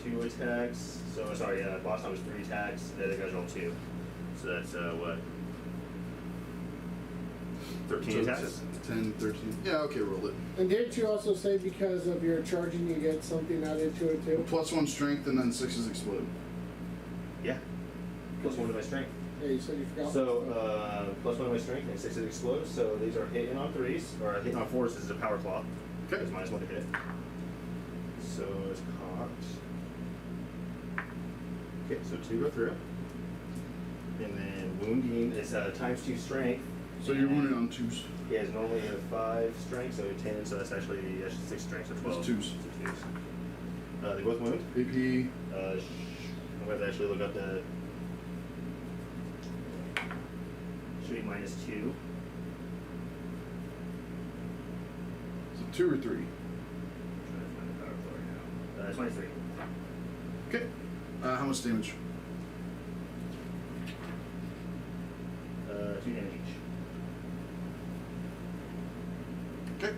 2 attacks. So, sorry, boss knob is 3 attacks. The other guys roll 2. So that's, what? 13 So attacks? it's 10, 13. Yeah, okay, roll it. And didn't you also say because of your charging you get something added to it too? +1 strength and then 6s explode. Yeah. Plus 1 to my strength. Yeah, you said you forgot. So, plus 1 to my strength and 6 explode. So these are hitting on 3s, or hitting on 4s. This is a power claw. Okay. It's -1 to hit. So it's cocked. Okay, so 2 go through. And then wounding is ×2 strength. So you're wounded on 2s. He has normally a 5 strength, so 10, so that's actually 6 strength, so 12. That's 2s. So 2s. They both wound. AP. I'm going to actually look up the. Should be -2. So 2 or 3. I'm trying to find the power floor right now. It's -3. Okay. How much damage? 2 damage each. Okay.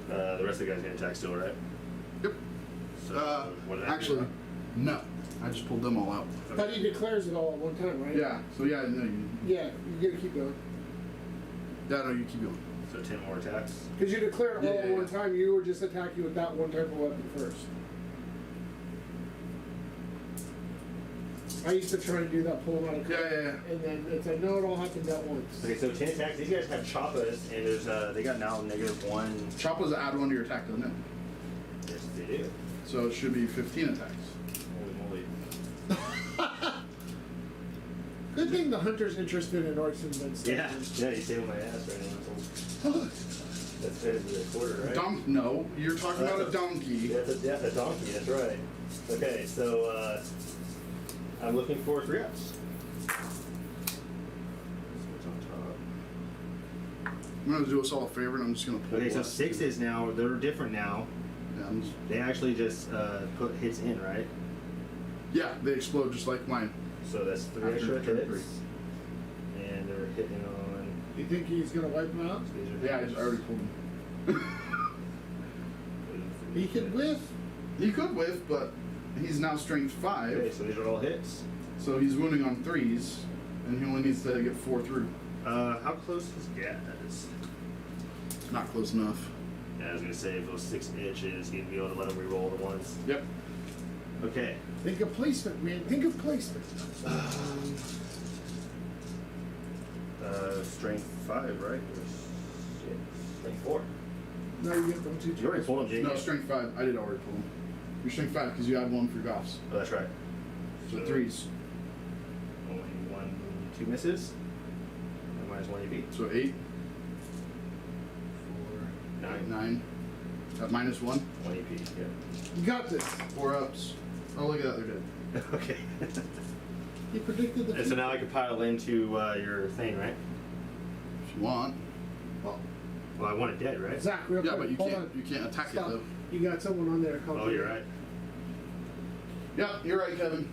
The rest of the guys get attack still, right? Yep. So what did I do? Actually, no. I just pulled them all out. But he declares it all at one time, right? Yeah. So yeah, no, you. Yeah, you gotta keep going. Yeah, no, you keep going. So 10 more attacks. Because you declare it all Yeah, at yeah, one yeah. time, you were just attacking with that one type of weapon first. I used to try to do that, pull them out of Yeah. and then it's like, no, it all happened at once. Okay, so 10 attacks. These guys have choppas, and there's they got now -1. Choppa's add 1 to your attack, doesn't it? Yes, they do. So it should be 15 attacks. Holy moly. Good thing the hunter's interested in orcs and stuff. Yeah, he's saving my ass right now. That's fair to the quarter, right? No, you're talking about a That's donkey. That's a donkey, that's right. Okay, so I'm looking for 3 ups. What's on top? I'm gonna do us all a favor, and I'm just gonna pull. Okay, so one. 6s now, they're different now. Yeah, I'm just, They actually just put hits in, right? yeah, they explode just like mine. So that's 3 After extra turn hits. 3. And they're hitting on. You think he's gonna wipe them out? These are Yeah, I already pulled them. He could whiff. He could whiff, but he's now strength 5. Okay, so these are all hits. So he's wounding on 3s, and he only needs to get 4 through. How close is Gaz? Not close enough. Yeah, I was gonna say if it was 6 inches, he'd be able to let him reroll the ones. Yep. Okay. Think of placement, man. Think of placement. Strength 5, right? Or 6? Strength 4. No, you get them two. You already pulled him, Jake. No, strength 5. I did already pull him. You're strength 5 because you had 1 for Goffs. Oh, that's right. So 3s. Only 2 misses. And minus 1 EP. So 8, 4, 9. 9. At minus 1. 1 EP, yeah. You got this. 4 ups. Oh, look at that. They're dead. Okay. He predicted the And so now I can pile into your thing, right? If you want. Well, Well, I want it dead, right? Zach, real Yeah, quick. but you hold can't. on. You can't attack Stop. it though. You got someone on there called. Oh, you're right. Yeah, you're right, Kevin.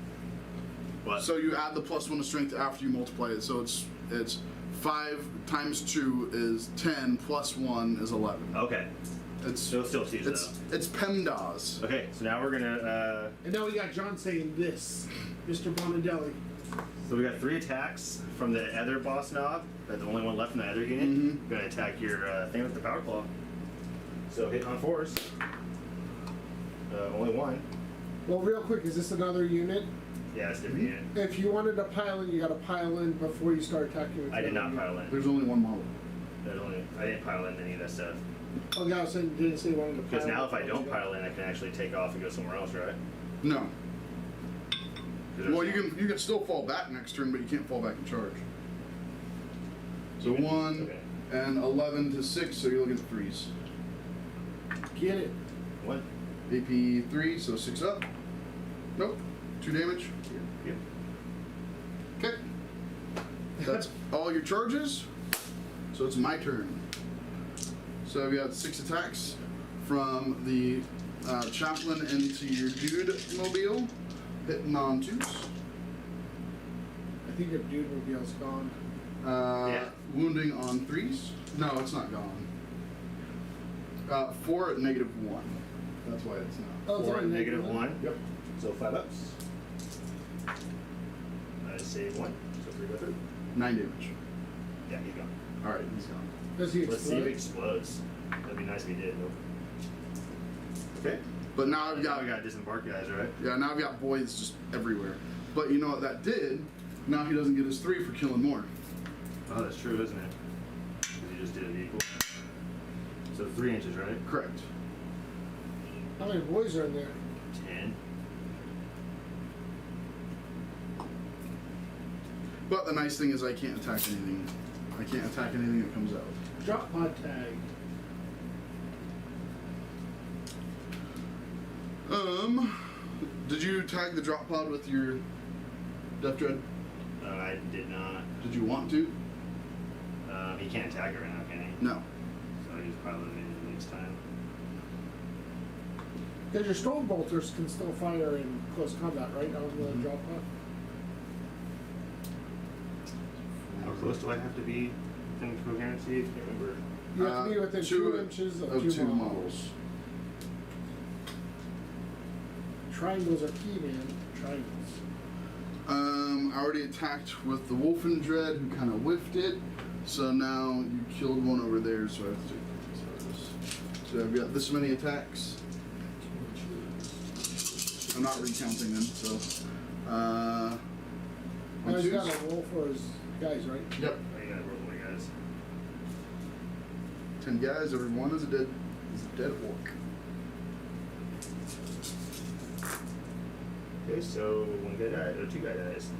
What? So you add the +1 to strength after you multiply it. So it's 5 times 2 is 10 plus 1 is 11. Okay. It's So it still sees it's PEMDAS. Okay, so now we're gonna. And now we got John saying this, Mr. Bonadelli. So we got 3 attacks from the other boss knob. That's the only one left in the other unit. Mhm. Gonna attack your thing with the power claw. So hit on 4s. Only 1. Well, real quick, is this another unit? Yeah, it's a different unit. If you wanted to pile in, you got to pile in before you start attacking. with I the did other not unit. pile in. There's only 1 model. I didn't pile in any of that stuff. Oh, yeah, I was saying, didn't say you wanted to pile. Because now in if I before don't you pile in, I can actually take off and go somewhere else, right? No. 'Cause there's Well, you can still fall back next turn, but you can't fall back in charge. So 1 Okay. and 11 to 6. So you're looking at 3s. go. Get it. 1. AP 3, so 6 up. Nope. 2 damage. Yep. Okay. That's all your charges. So it's my turn. So we got 6 attacks from the chaplain into your dude mobile, hitting on 2s. I think your dude mobile's gone. Yeah. Wounding on 3s. No, it's not gone. 4 at -1. That's why it's not. Oh, it's 4 only and negative 1. Yep. So 5 ups. I save 1. So 3 go through. 9 damage. Yeah, he's gone. All right, he's gone. Does he Let's see if explode? it explodes. That'd be nice if he did. Nope. Okay. But now I've Now got we got disembark guys, right? yeah. Now I've got boys just everywhere. But you know what that did? Now he doesn't get his 3 for killing more. Oh, that's true, isn't it? Because he just did it equal. So 3 inches, right? Correct. How many boys are in there? 10. But the nice thing is I can't attack anything. I can't attack anything that comes out. Drop pod tag. Did you tag the drop pod with your Death Dread? I did not. Did you want to? He can't attack it right now, can he? No. So he's probably in next time. Because your storm bolters can still fire in close combat, right? On the drop pod. How close do I have to be in coherency? I can't remember. You have to be within 2 inches of 2 two models. models. Triangles are key, man. Triangles. I already attacked with the Wolfen Dread, who kind of whiffed it. So now you killed one over there, so I have to take this. So I've got this many attacks. I'm not recounting them, so. Oh, One, he's twos. got a roll for his guys, right? Yep. I gotta roll my guys. 10 guys, every one is a dead orc. Okay, so 1 guy died, or 2 guy dies.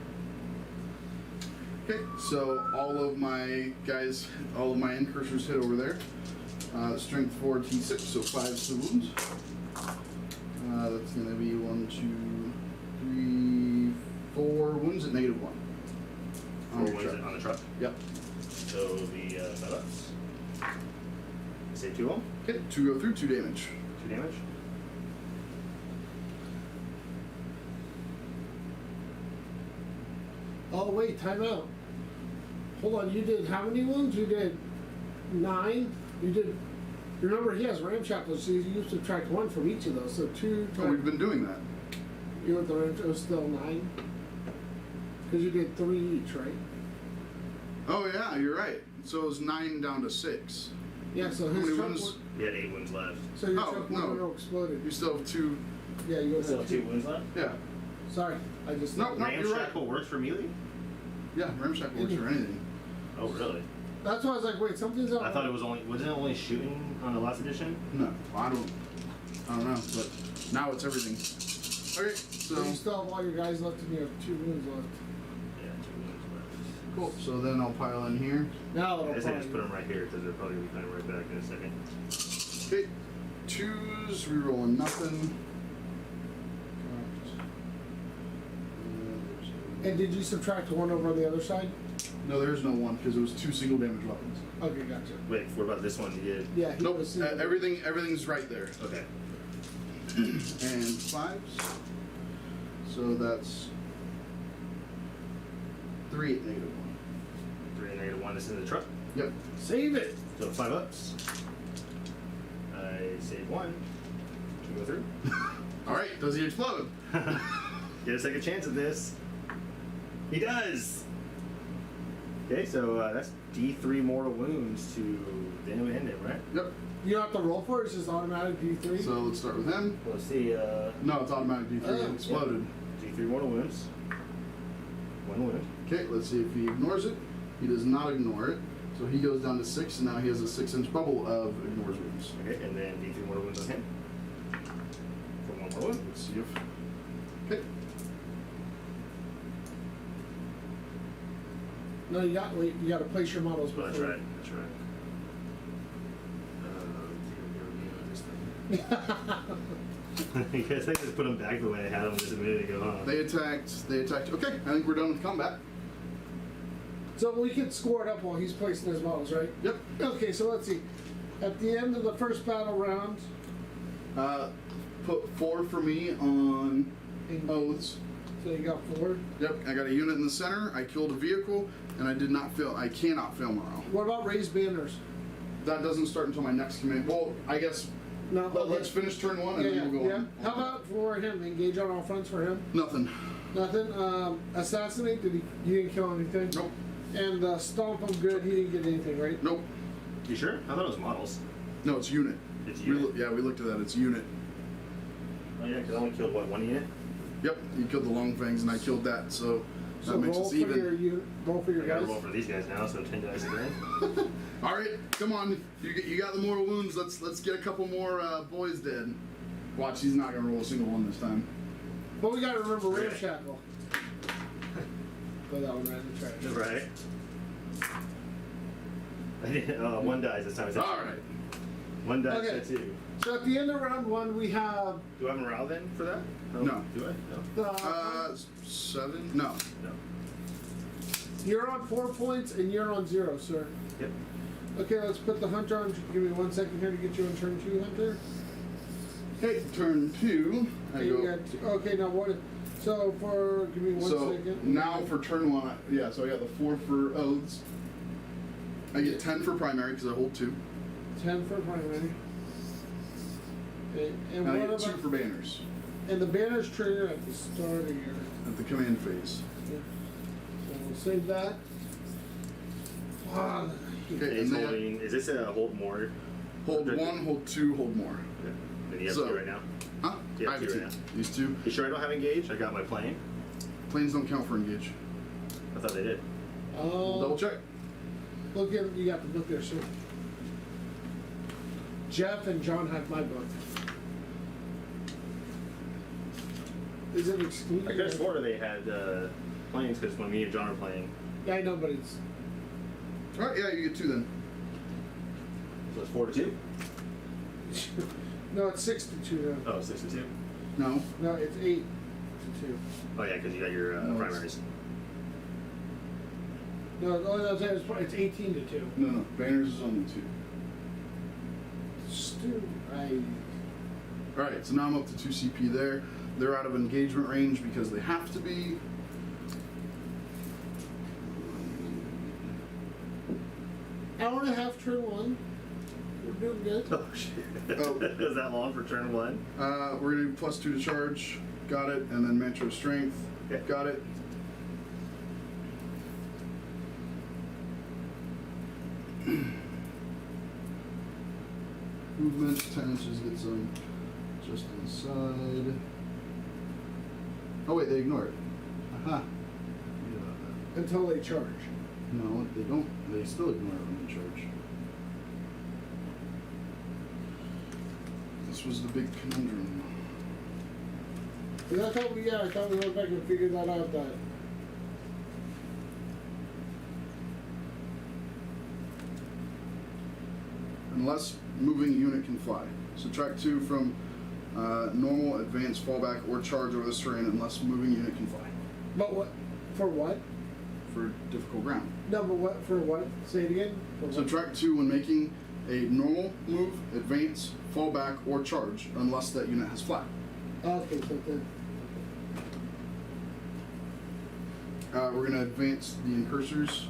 Okay, so all of my guys, all of my incursors hit over there. Strength 4 T6, so 5 to wounds. That's going to be 1, 2, 3, 4 wounds at -1. 4 your ones truck. on the truck. Yep. So the 5 ups. Say 2 of them. Okay, 2 go through, 2 damage. 2 damage. Oh, wait, time out. Hold on, you did how many wounds? You did 9? You did Remember, he has ramshackles, so you subtract 1 from each of those. So 2 Oh, we've been doing that. You want the ramshackle, it was still 9? Because you did 3 each, right? Oh yeah, you're right. So it was 9 down to 6. Yeah, so How his many truck wounds? would- You had 8 wounds left. So your Oh, truck no. would have exploded. You still have 2. Yeah, you would Still have have 2 wounds left? Yeah. Sorry, I just... No, no. you're right. Ramshackle works for melee? Yeah, ramshackle works for anything. Oh, really? That's why I was like, wait, something's up. I thought it was only, wasn't it only shooting on the last edition? No, I don't know, but now it's everything. Okay, So so you still have all your guys left and you have 2 wounds left. Yeah, 2 wounds left. cool. So then I'll pile in here. Now I it'll guess I just put probably... them right here because they're probably going to be coming right back in a second. Okay, 2s, rerolling nothing. And did you subtract 1 over on the other side? No, there's no 1 because it was 2 single damage weapons. Okay, gotcha. Wait, what about this one you did? Yeah, he Nope, was everything's right there. Okay. And 5s. So that's 3 at -1. 3 and -1. This is in the truck. Yep. Save it! So 5 ups. I save 1. 2 go through. All right. Does he explode? Get a second chance at this. He does! Okay, so that's D3 mortal wounds to the end of it, right? Yep. You don't have to roll for it, it's just automatic D3? So let's start with him. Let's see, No, it's automatic D3. Oh, It exploded. D3 mortal wounds. 1 wound. Okay, let's see if he ignores it. He does not ignore it. So he goes down to 6, and now he has a 6-inch bubble of ignores wounds. Okay, and then D3 mortal wounds on him. For 1 more wound. Let's see if. Okay. No, you got to place your models Oh, before. that's right, that's right. Because I just put them back the way I had them just a minute ago, huh? They attacked. Okay, I think we're done with combat. So we can score it up while he's placing his models, right? Yep. Okay, so let's see. At the end of the first battle round, Put 4 for me on oaths. so you got 4. Yep, I got a unit in the center. I killed a vehicle, and I cannot fail morale. What about raised banners? That doesn't start until my next command. Well, I guess. No. Let's finish turn 1, and Yeah, then we'll go on. How about for him? Engage on all fronts for him? Nothing. Nothing. Assassinate? You didn't kill anything? Nope. And stomp him good, he didn't get anything, right? Nope. You sure? I thought it was models. No, it's unit. It's unit? Yeah, we looked at that. It's unit. Oh yeah, because I only killed, what, 1 unit? Yep, you killed the long fangs, and I killed that, so that So makes roll us for even. roll for your I gotta guys. roll for these guys now, so 10 dice again. All right, come on. You got the mortal wounds. Let's get a couple more boys dead. Watch, he's not gonna roll a single one this time. But we gotta remember Right. ramshackle. Put that one right in the trash. Right. I did, 1 dies this time. Is that All right. 1 dice, Okay. that's 2. So at the end of round 1, we have Do I have morale then for that? No. Do I? No. the 7? No. No. you're on 4 points and you're on 0, sir. Yep. Okay, let's put the hunter on. Give me 1 second here to get you on turn 2, hunter. Okay, turn 2. I Okay, you go. got okay, now what? So for give me 1 So second. now for turn 1, yeah. So I got the 4 for oaths. I get 10 for primary because I hold 2. 10 for primary. Okay, and And I what get 2 about for banners and the banners trigger at the start of your. at the command phase. So we'll save that. Wow. Okay, He's and then holding, is this a hold more? hold 1, hold 2, hold more. Okay. Then you have So- 2 right now? Huh? Yeah, I have 2 a right 2. now. These 2. You sure I don't have engage? I got my plane. Planes don't count for engage. I thought they did. Double check. Look at you got the book there, sir. Jeff and John have my book. Is it excluded? I could have sworn they had planes because when me and John are playing, Yeah, I know, but it's All right, yeah, you get 2 then. so it's 4 to 2? no, it's 6 to 2 now. Oh, 6 to 2. No. No, it's 8 to 2. Oh yeah, because you got your No, it's- primaries. No, it's 18 to 2. No. Banners is only 2. Stu, All right, so now I'm up to 2 CP there. They're out of engagement range because they have to be. hour and a half turn 1. We're doing good. Oh shit. Oh. Is that long for turn 1? We're gonna do +2 to charge. Got it. And then mantra of strength. Okay. Got it. Movement 10 inches gets them just inside. Oh wait, they ignore it. Aha. Forget about that. Until they charge. No, they don't. They still ignore it when they charge. This was the big conundrum. I thought we went back and figured that out. That Unless moving unit can fly. Subtract 2 from normal, advance, fallback, or charge over this terrain unless moving unit can fly. but what? For what? For difficult ground. No, but what? For what? Say it again. For what? Subtract 2 when making a normal move, advance, fallback, or charge unless that unit has fly. Okay, so then. We're going to advance the incursors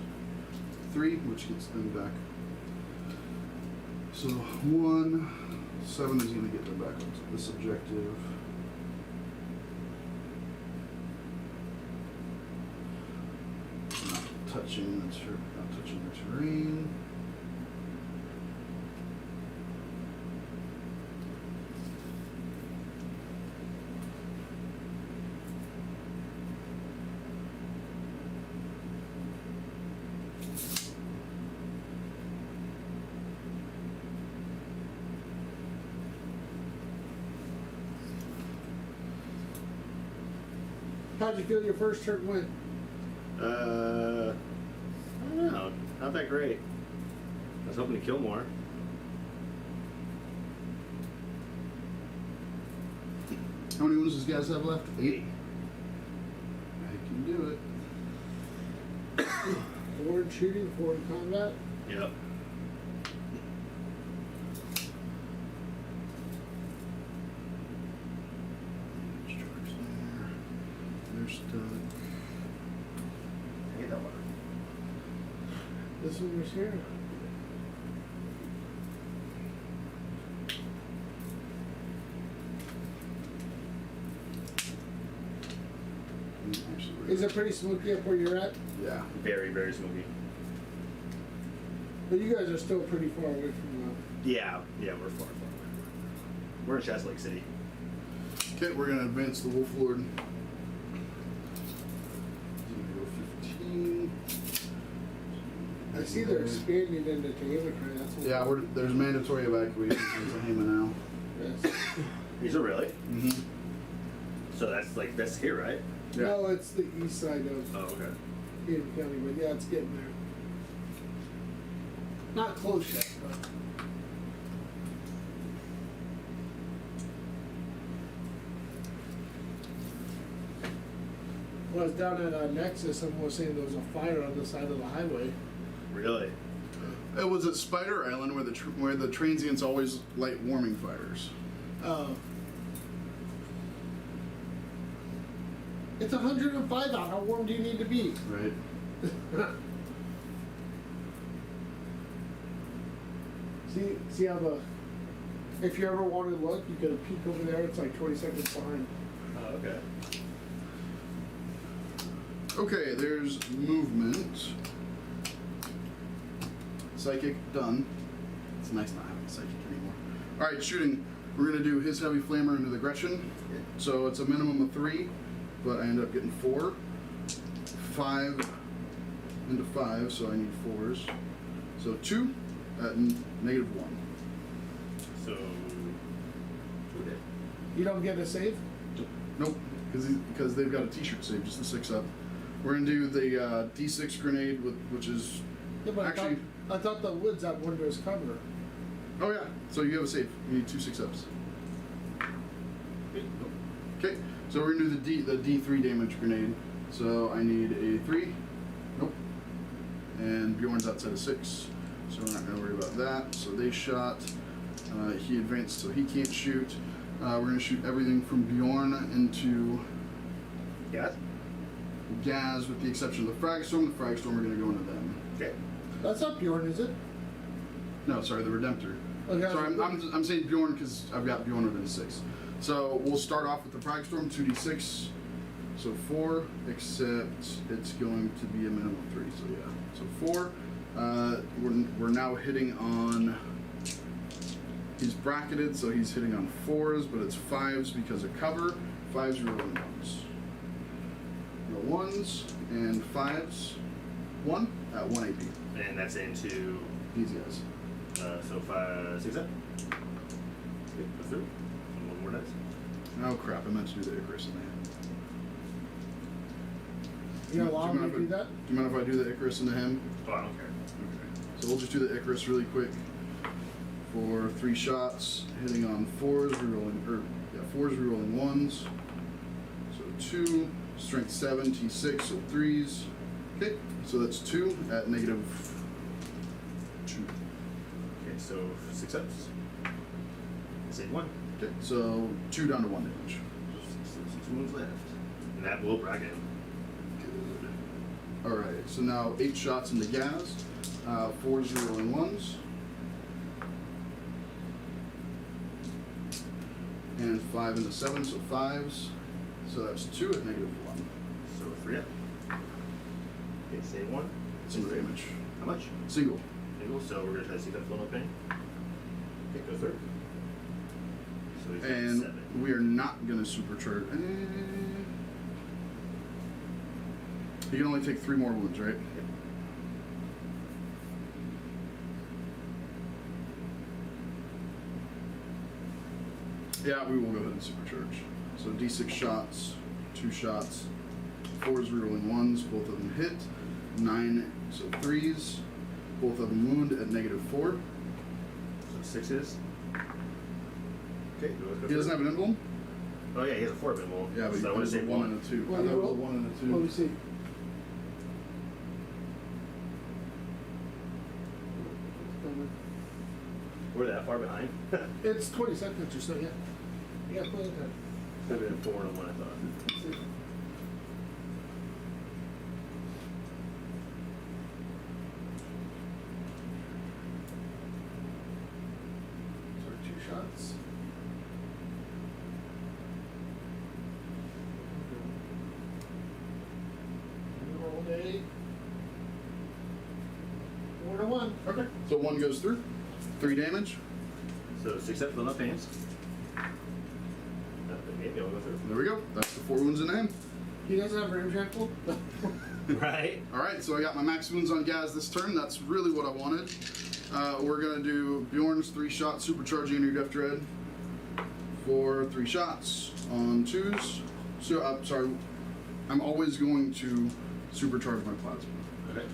3, which gets them back. So 1, 7 is going to get them back up to this objective. Not touching the terrain. How'd you feel your first turn went? I don't know. Not that great. I was hoping to kill more. How many wounds does guys have left? 8. I can do it. 4 in shooting, 4 in combat. Yep. They're stuck. I get that one. This one was here. Is it pretty smoky up where you're at? Yeah. Very, very smoky. But you guys are still pretty far away from Yeah, we're far, far away. We're in Shasta Lake City. Okay, we're gonna advance the Wolf Lord. Go 15. I see they're expanding into Tehama. That's what Yeah, there's mandatory evacuation in Tehama now. Yes. Is it really? Mm-hmm. So that's here, right? Yeah. No, it's the east side of Oh, okay. Hayden County, but yeah, it's getting there. Not close yet, but. When I was down at Nexus, someone was saying there was a fire on the side of the highway. Really? It was at Spider Island where the transients always light warming fires. It's 105 out. How warm do you need to be? Right. See how if you ever want to look, you can peek over there. It's like 20 seconds behind. Oh, okay. Okay, there's movement. Psychic, done. It's nice not having psychic anymore. Alright, shooting. We're going to do his heavy flamer into the Gretchen. So it's a minimum of 3, but I end up getting 4. 5 into 5, so I need 4s. So 2 at -1. So, okay. You don't get a save? Nope, because they've got a t-shirt save, just the 6 up. We're going to do the D6 grenade, which is Yeah, but actually... I thought the woods that windows cover. Oh yeah, so you have a save. You need 2 6-ups. Okay, so we're gonna do the D3 damage grenade. So I need a 3. Nope. And Bjorn's outside of 6, so we're not gonna worry about that. So they shot. He advanced, so he can't shoot. We're gonna shoot everything from Bjorn into Yes? Gaz, with the exception of the Fragstorm. The Fragstorm are gonna go into them. Okay. That's not Bjorn, is it? No, sorry, the Redemptor. Okay. Sorry, I'm saying Bjorn because I've got Bjorn within 6. So we'll start off with the Pragstorm, 2d6. So 4, except it's going to be a minimum of 3. So yeah, so 4. We're now hitting on. He's bracketed, so he's hitting on 4s, but it's 5s because of cover. 5s rolling 1s. Roll 1s and 5s. 1 at 1 AP. And that's into, These guys. so 5, 6 up. Yep, go through. And one more dice. Oh crap! I meant to do the Icarus in the hand. You gonna allow me to do that? Do you mind if I do the Icarus into him? Oh, I don't care. Okay. So we'll just do the Icarus really quick for 3 shots, hitting on 4s, rerolling, 4s, rerolling 1s. So 2, strength 7, T6, so 3s. Okay, so that's 2 at -2. Okay, so 6 ups. Save 1. Okay, so 2 down to 1 damage. 6 wounds left. And that will bracket him. Good. Alright, so now 8 shots into Gaz. 4s, rerolling 1s. And 5 into 7, so 5s. So that's 2 at -1. So 3 up. Okay, save 1. Single damage. How much? Single. Single, so we're gonna try to see that full no pain. Okay, go through. So he's got And 7. we are not going to supercharge. He can only take 3 more wounds, right? Yeah, we will go ahead and supercharge. So D6 shots, 2 shots, 4s rerolling 1s, both of them hit. 9, so 3s, both of them wound at -4. So 6s. Okay, go He doesn't have an emblem? Oh yeah, he has a 4 emblem. Yeah, but so I he want has to a save 1 1. and a 2. Well, I you thought it was a roll? 1 and a 2. Let me see. We're that far behind. It's 20 seconds or so, yeah. Yeah, plenty of time. Could have been 4 and 1, I thought. Let's see. Sorry, 2 shots. Roll a 4 to 1. Okay. So 1 goes through. 3 damage. So 6 up, fill up pains. Maybe I'll go through. There we go. That's the 4 wounds in him. He doesn't have ram shackle? Right. Alright, so I got my max wounds on Gaz this turn. That's really what I wanted. We're going to do Bjorn's 3 shot supercharging your Death Dread for 3 shots on 2s. So, sorry, I'm always going to supercharge my plasma. Okay.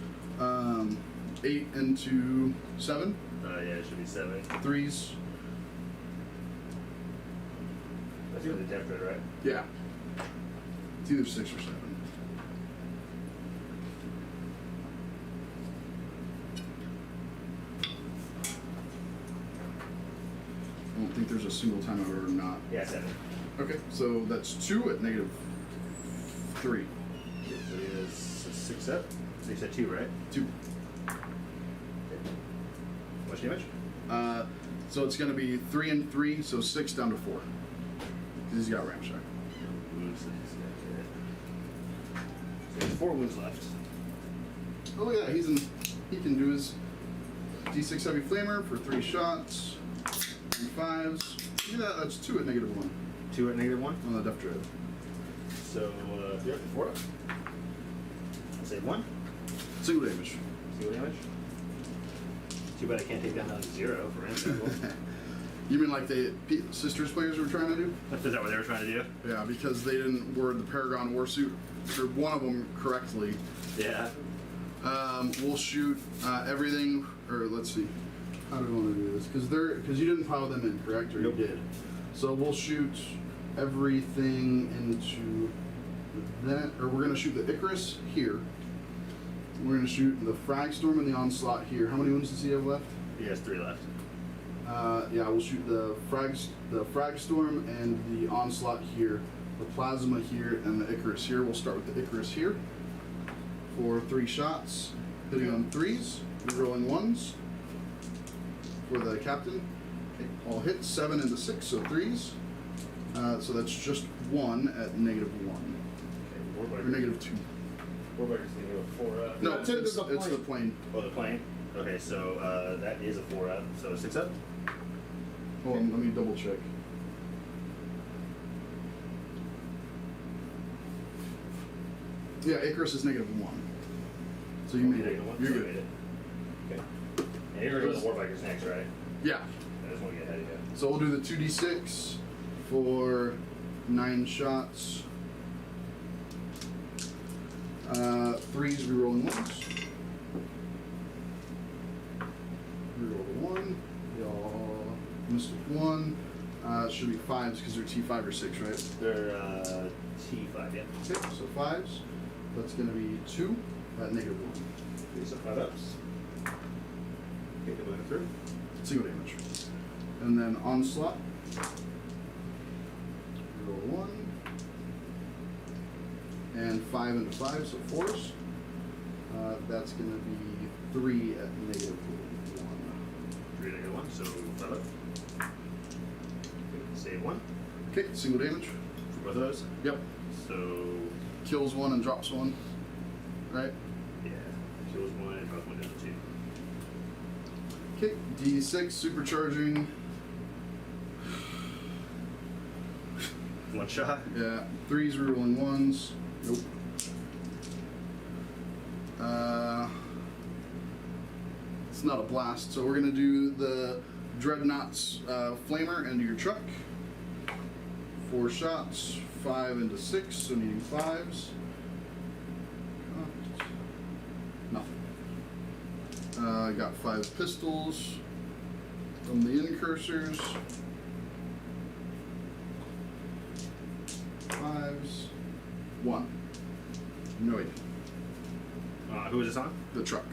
8 into 7. Yeah, it should be 7. 3s. That's for the Death Dread, right? Yeah. It's either 6 or 7. I don't think there's a single time I've ever not. Yeah, 7. Okay, so that's 2 at -3. Okay, so he is a 6 up. So you said 2, right? 2. Okay. Much damage? So it's going to be 3 and 3, so 6 down to 4. Because he's got Ramshack. Wounds. So he has 4 wounds left. Oh look at that, he can do his D6 Heavy Flamer for 3 shots. 3 5s. Look at that, that's 2 at -1 2 at -1. on the Death Dread. So, yeah, 4 up. Save 1. Single damage. Single damage. Too bad I can't take down another 0 for Ramshackle. You mean like the Sisters players were trying to do? Is that what they were trying to do? Yeah, because they didn't word the Paragon Warsuit, or one of them correctly. Yeah. We'll shoot everything, or let's see. How do we want to do this? Because you didn't pile them in, correct? Or Nope. you did. So we'll shoot everything into that, or we're going to shoot the Icarus here. We're going to shoot the Fragstorm and the Onslaught here. How many wounds does he have left? He has 3 left. Yeah, we'll shoot the Fragstorm and the Onslaught here, the Plasma here, and the Icarus here. We'll start with the Icarus here for 3 shots, hitting on 3s, rolling 1s for the captain. Okay, all hit 7 into 6, so 3s. So that's just 1 at -1. Okay, Or -2. Warbiker's thinking of 4 up. No, That's into it's the the plane. plane. Oh, the plane? Okay, so that is a 4 up. So 6 up? Hold on, let me double check. Yeah, Icarus is -1. So you made it. -1, You're so you good. made it. Okay. And you're doing the Warbikers next, right? Yeah. I just want to get ahead of you. So we'll do the 2d6 for 9 shots. 3s, rerolling 1s. Reroll the 1. Y'all missed with 1. Should be 5s because they're T5 or 6, right? They're T5, yeah. Okay, so 5s. That's going to be 2 at -1. These are 5 ups. Okay, good looking through. Single damage. And then onslaught. Roll 1. And 5 into 5, so 4s. That's going to be 3 at -1. 3 -1, so 5 up. Okay, save 1 Okay, single damage. for both of those. Yep. So, Kills 1 and drops 1. Right? yeah, kills 1 and drops 1 down to 2. Okay, D6, supercharging. 1 shot. Yeah, 3s, rerolling 1s. Nope. It's not a blast, so we're gonna do the Dreadnought's Flamer into your truck. 4 shots, 5 into 6, so needing 5s. Nothing. Got 5 pistols from the incursors. 5s. 1. No AP. Who is this on? The truck.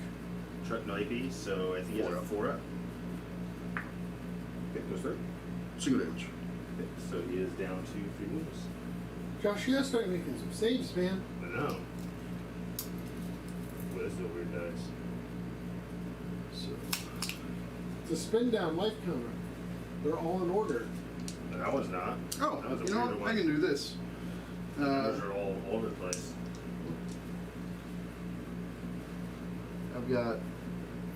Truck no AP, so I think he has a 4 up. Okay, goes through. Single damage. Okay, so he is down to 3 wounds. Josh, you gotta start making some saves, man. I know. Well, this is a weird dice. So, It's a spin down life counter. They're all in order. But that was not. oh, That was a you know weirder what? I one. can do this. The numbers are all over the place. I've got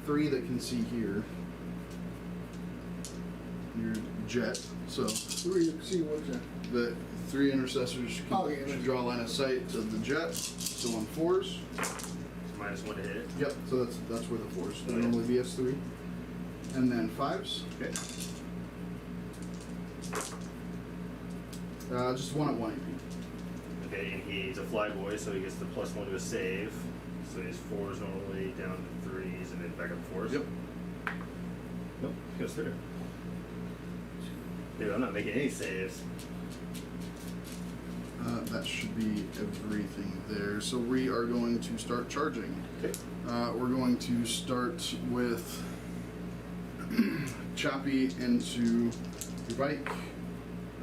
3 that can see here. Your jet. So Who are you see what you the 3 intercessors can Okay, should draw a line of sight to the jet. So on 4s. -1 to hit it. Yep. So that's where the 4s. They Okay. normally be S3. And then 5s. Okay. Just 1 at 1 AP. Okay, and he's a fly boy, so he gets the +1 to a save. So his 4s normally down to 3s and then back up to 4s. Yep. Nope, he goes through. Dude, I'm not making any saves. That should be everything there. So we are going to start charging. Okay. We're going to start with Chappie into your bike.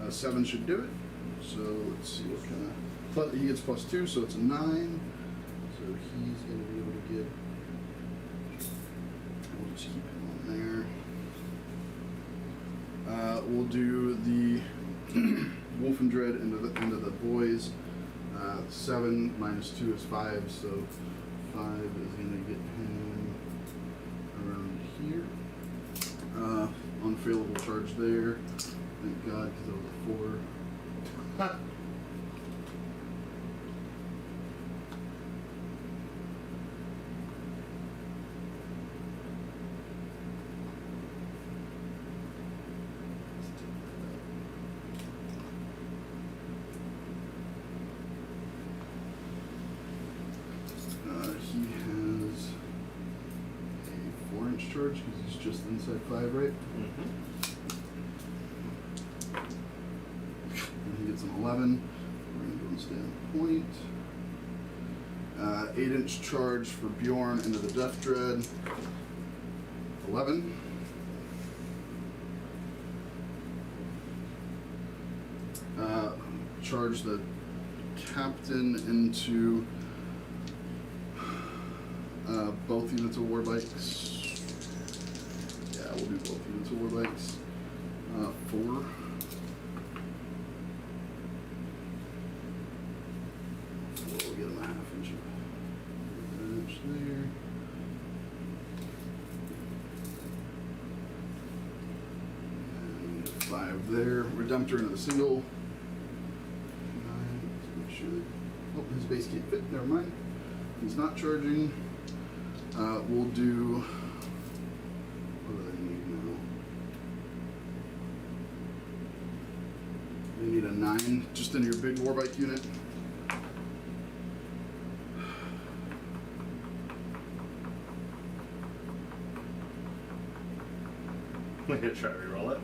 7 should do it. So let's see what kind of. He gets +2, so it's a 9. So he's going to be able to get. We'll just keep him on there. We'll do the Wolf and Dread into the boys. 7 minus 2 is 5, so 5 is going to get him around here. Unfailable charge there. Thank God, because that was a 4. He has a 4-inch charge because he's just inside 5, right? Mm-hmm. And he gets an 11. We're going to go and stay on point. 8-inch charge for Bjorn into the Death Dread. 11. Charge the captain into both units of war bikes. Yeah, we'll do both units of war bikes. 4. We'll get him a 1/2 inch there. And 5 there. Redemptor into the single. 9. Make sure that, oh, his base can't fit. Never mind. He's not charging. We'll do. What do they need now? They need a 9 just in your big warbike unit. I'm gonna try to reroll it.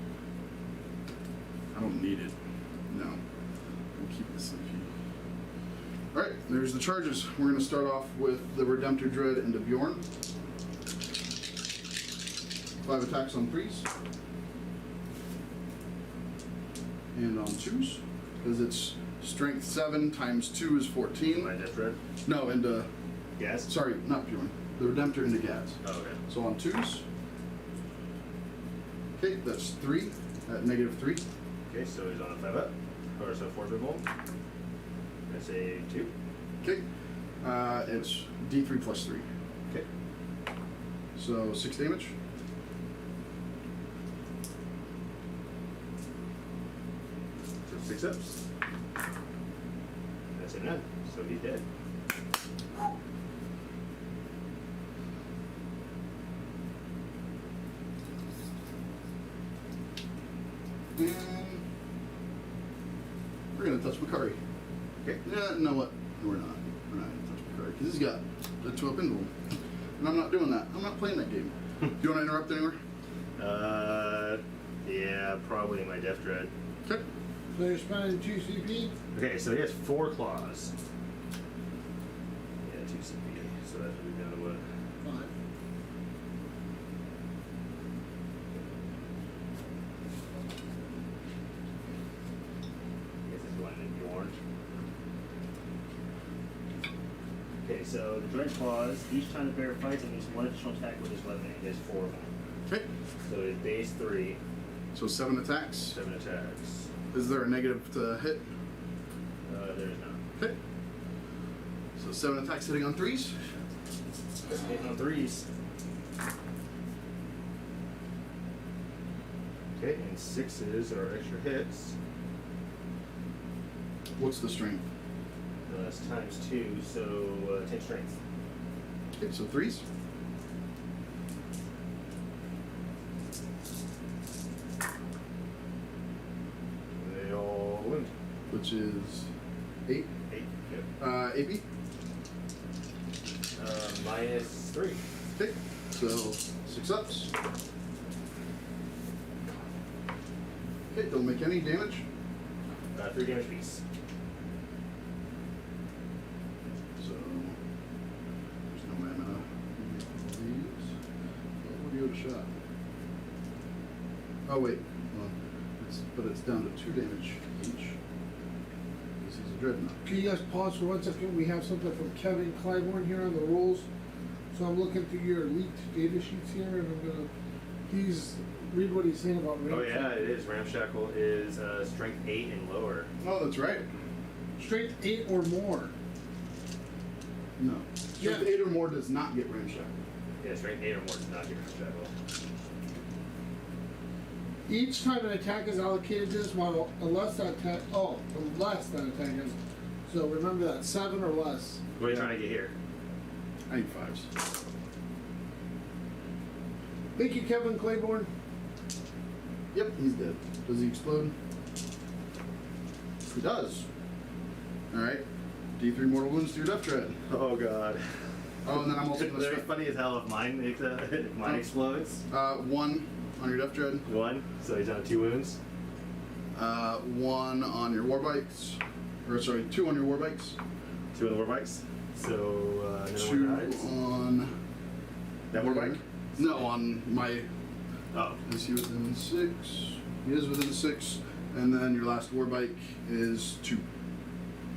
I don't need it. No. We'll keep this in here. Alright, there's the charges. We're going to start off with the Redemptor Dread into Bjorn. 5 attacks on 3s. And on 2s. Because it's strength 7 times 2 is 14. My death red. No, into. Gas? Sorry, not Bjorn. The Redemptor into Gaz. Oh, okay. So on 2s. Okay, that's 3 at -3. Okay, so he's on a 5 up. Or so 4 roll. That's a 2. Okay, it's D3 plus 3. Okay. So 6 damage. So 6 ups. That's a 9. So he's dead. And we're gonna touch Makari. Okay. Yeah, no what? We're not. We're not gonna touch Makari because he's got the 2 up into him. And I'm not doing that. I'm not playing that game. Do you want to interrupt anywhere? Yeah, probably my death dread. Okay. So you're spending 2 CP? Okay, so he has 4 claws. Yeah, 2 CP. So that would be down to what? 5. I guess it's going to be orange. Okay, so the dread claws, each time the bear fights, it makes 1 additional attack with his weapon. He has 4 of them. Okay. So his base 3, So 7 attacks. 7 attacks. Is there a negative to hit? There is none. Okay. So 7 attacks hitting on 3s. Hitting on 3s. Okay, and 6s are extra hits. What's the strength? That's times 2, so 10 strength. Okay, so 3s. They all wound. Which is 8. 8. Yep. AP. Minus 3. Okay. So 6 ups. Okay, don't make any damage. 3 damage piece. So there's no mana. These. What do you have a shot? Oh wait. Well, but it's down to 2 damage each. Because he's a dreadnought. Can you guys pause for 1 second? We have something from Kevin Clybourne here on the rules. So I'm looking through your leaked data sheets here, and I'm gonna. Read what he's saying about Oh Ramshackle. yeah, it is. Ramshackle is strength 8 and lower. Oh, that's right. Strength 8 or more. No. Strength Yeah. 8 or more does not get ramshackle. Yeah, strength 8 or more does not get Ramshackle. Each time an attack is allocated to this model, unless that attack is. So remember that 7 or less. What are you trying to get here? I need 5s. Thank you, Kevin Clybourne. Yep, he's dead. Does he explode? He does. Alright. D3 mortal wounds to your death dread. Oh god. Oh, and then I'm also going Very to funny as hell if mine explodes. 1 on your death dread. 1, so he's down to 2 wounds. 1 on your war bikes. Or sorry, 2 on your war bikes. 2 on the war bikes. So another 2 one dies. on That war bike? No, on my. Oh. Is he within 6? He is within 6. And then your last war bike is 2.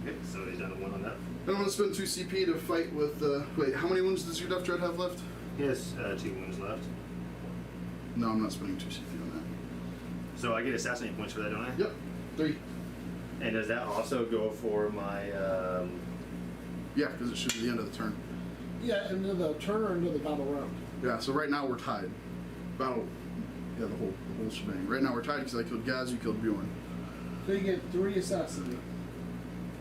Okay, so he's down to 1 on that. I don't want to spend 2 CP to fight with. Wait, how many wounds does your death dread have left? He has 2 wounds left. No, I'm not spending 2 CP on that. So I get assassinate points for that, don't I? Yep, 3. And does that also go for my? Yeah, because it should be the end of the turn. Yeah, into the turn or into the battle round. Yeah, so right now we're tied. Battle. Yeah, the whole shebang. Right now we're tied because I killed Gaz, you killed Bjorn. So you get 3 assassinate.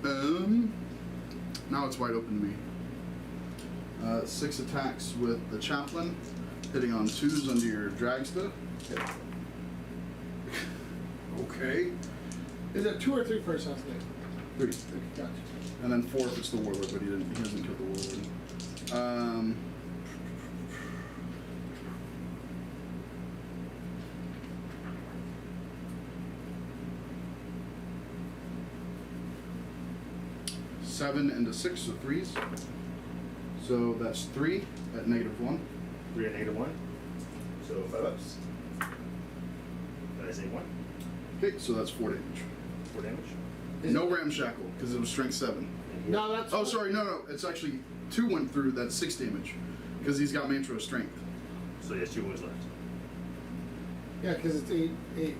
Now it's wide open to me. 6 attacks with the chaplain, hitting on 2s under your dragsta. Okay. Is it 2 or 3 for assassinate? 3. Okay, gotcha. And then 4 if it's the warlord, but he hasn't killed the warlord. 7 into 6, so 3s. So that's 3 at -1. 3 at -1. So 5 ups. Did I say 1? Okay, so that's 4 damage. 4 damage. No ramshackle, because it was strength 7. No, that's. Oh, sorry, no. It's actually 2 went through, that's 6 damage. Because he's got Mantro strength. So he has 2 wounds left. Yeah, because it's 8,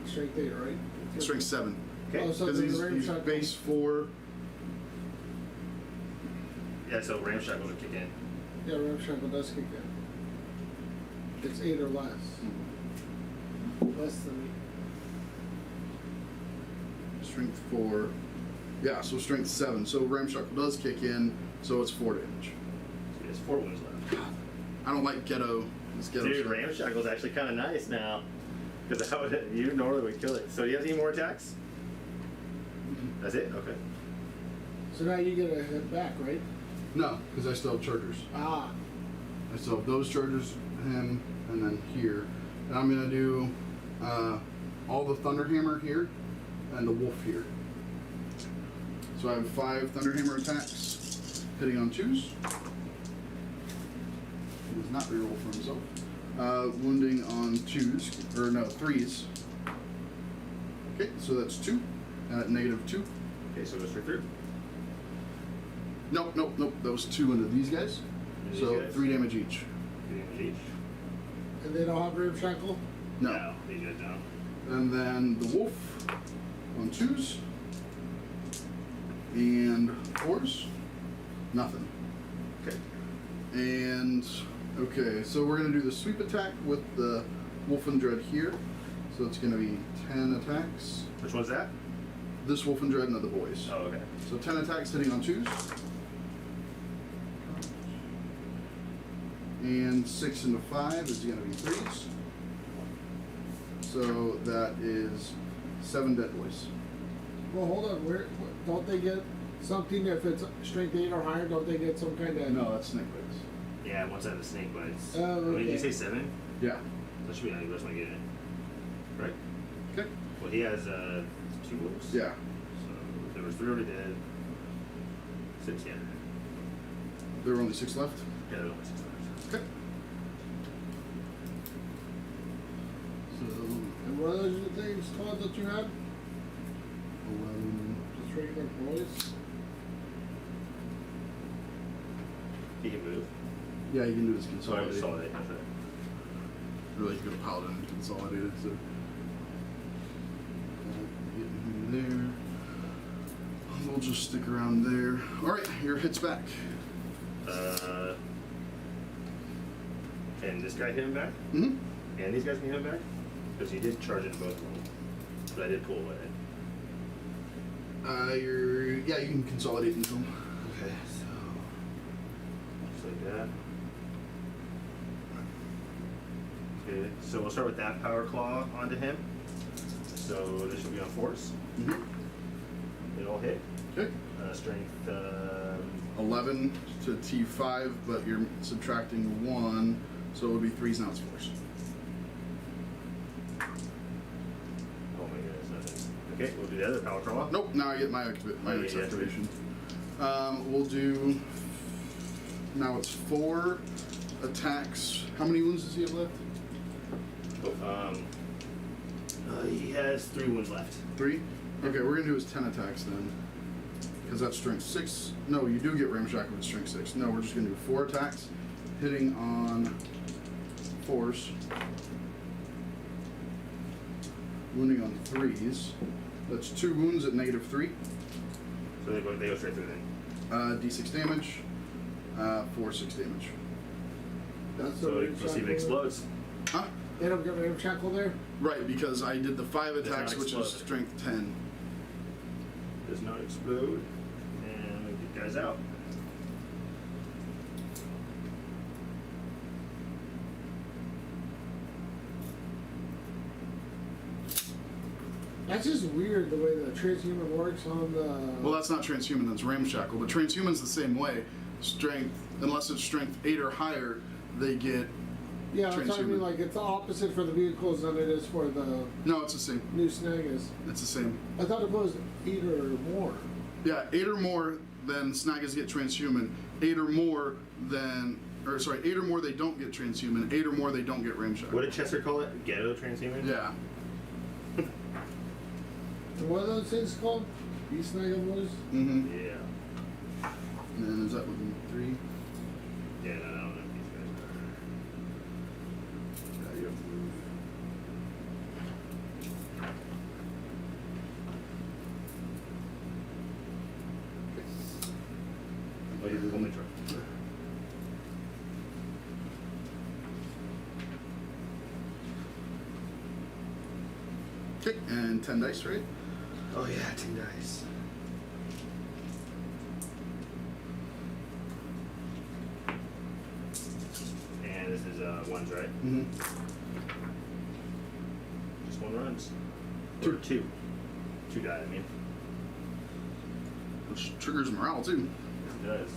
strength 8, right? Strength 7. Okay. Oh, so Because the he's ramshackle. base 4. Yeah, so ramshackle would kick in. Yeah, ramshackle does kick in. It's 8 or less. Less than Strength 4. Yeah, so strength 7. So ramshackle does kick in, so it's 4 damage. So he has 4 wounds left. I don't like ghetto. This ghetto Dude, stuff. ramshackle's actually kind of nice now. Because you normally would kill it. So do you have any more attacks? That's it? Okay. So now you get a hit back, right? No, because I still have chargers. Ah. I still have those chargers, him, and then here. And I'm going to do all the Thunderhammer here and the Wolf here. So I have 5 Thunderhammer attacks, hitting on 2s. He does not reroll for himself. Wounding on 2s, or no, 3s. Okay, so that's 2, and at -2. Okay, so go straight through. Nope. That was 2 into these guys. These So guys? 3 damage each. 3 damage each. And they don't have ramshackle? No. These guys don't. And then the wolf on 2s. And 4s. Nothing. Okay. And, okay, so we're going to do the sweep attack with the Wolf and Dread here. So it's going to be 10 attacks. Which one's that? This Wolf and Dread and the boys. Oh, okay. So 10 attacks hitting on 2s. And 6 into 5 is going to be 3s. So that is 7 dead boys. Well, hold on. Don't they get something if it's strength 8 or higher? Don't they get some kind of? No, that's snake bites. Yeah, once I have the snake bites. Oh, What did you okay. say, 7? Yeah. That should be how you best might get it. Right? Okay. Well, he has 2 wolves. Yeah. So there was 3 already dead. 6, yeah. There were only 6 left. Yeah, there's only 6 left. Okay. So And what are those things called that you had? 11. Just regular boys. He can move. Yeah, you can do this So I consolidated. consolidate. That's right. Really good at paladin and consolidated. So get him there. We'll just stick around there. All right, your hits back. Can this guy hit him back? Mm-hmm. And these guys can hit him back? Because he did charge into both of them. But I did pull away. Yeah, you can consolidate into them. Okay, so just like that. Okay, so we'll start with that power claw onto him. So this will be on force. Mm-hmm. It all hit. Okay. Strength. 11 to T5, but you're subtracting 1, so it would be 3s now it's 4s. Oh my goodness, nothing. Okay, we'll do the other power claw. Nope, now I get my Oh, yeah, yeah. activation. We'll do, now it's 4 attacks. How many wounds does he have left? He has 3 wounds left. 3? Okay, we're gonna do his 10 attacks then. Because that's strength 6. No, you do get ramshackle with strength 6. No, we're just gonna do 4 attacks, hitting on 4s. wounding on 3s. That's 2 wounds at -3. So they go straight through then. D6 damage. 4 6 damage. That's So the let's see if it explodes. Huh? They don't get rid of shackle there? Right, because I did the 5 Does attacks, not which is explode. strength 10. Does not explode. And we get guys out. That's just weird the way the transhuman works on the. Well, that's not transhuman, that's ramshackle. But transhuman's the same way. Strength, unless it's strength 8 or higher, they get. Yeah, that's what I mean. transhuman. Like it's the opposite for the vehicles than it is for the No, it's the same. new Snagas. It's the same. I thought it was 8 or more. Yeah, 8 or more, then Snagas get transhuman. 8 or more, then. Or sorry, 8 or more, they don't get transhuman. 8 or more, they don't get ramshackle. What did Chester call it? Ghetto transhuman? Yeah. And what are those things called? Beast Snaga was? Mm-hmm. Yeah. And then is that within 3? Yeah, no, I don't know if these guys Yeah, you have to move. are. Oh, you do one more try. Okay, and 10 dice, right? Oh yeah, 10 dice. And this is ones, right? Mm-hmm. Just one runs. Two. Or two. 2 die, I mean. Which triggers morale, too. It does.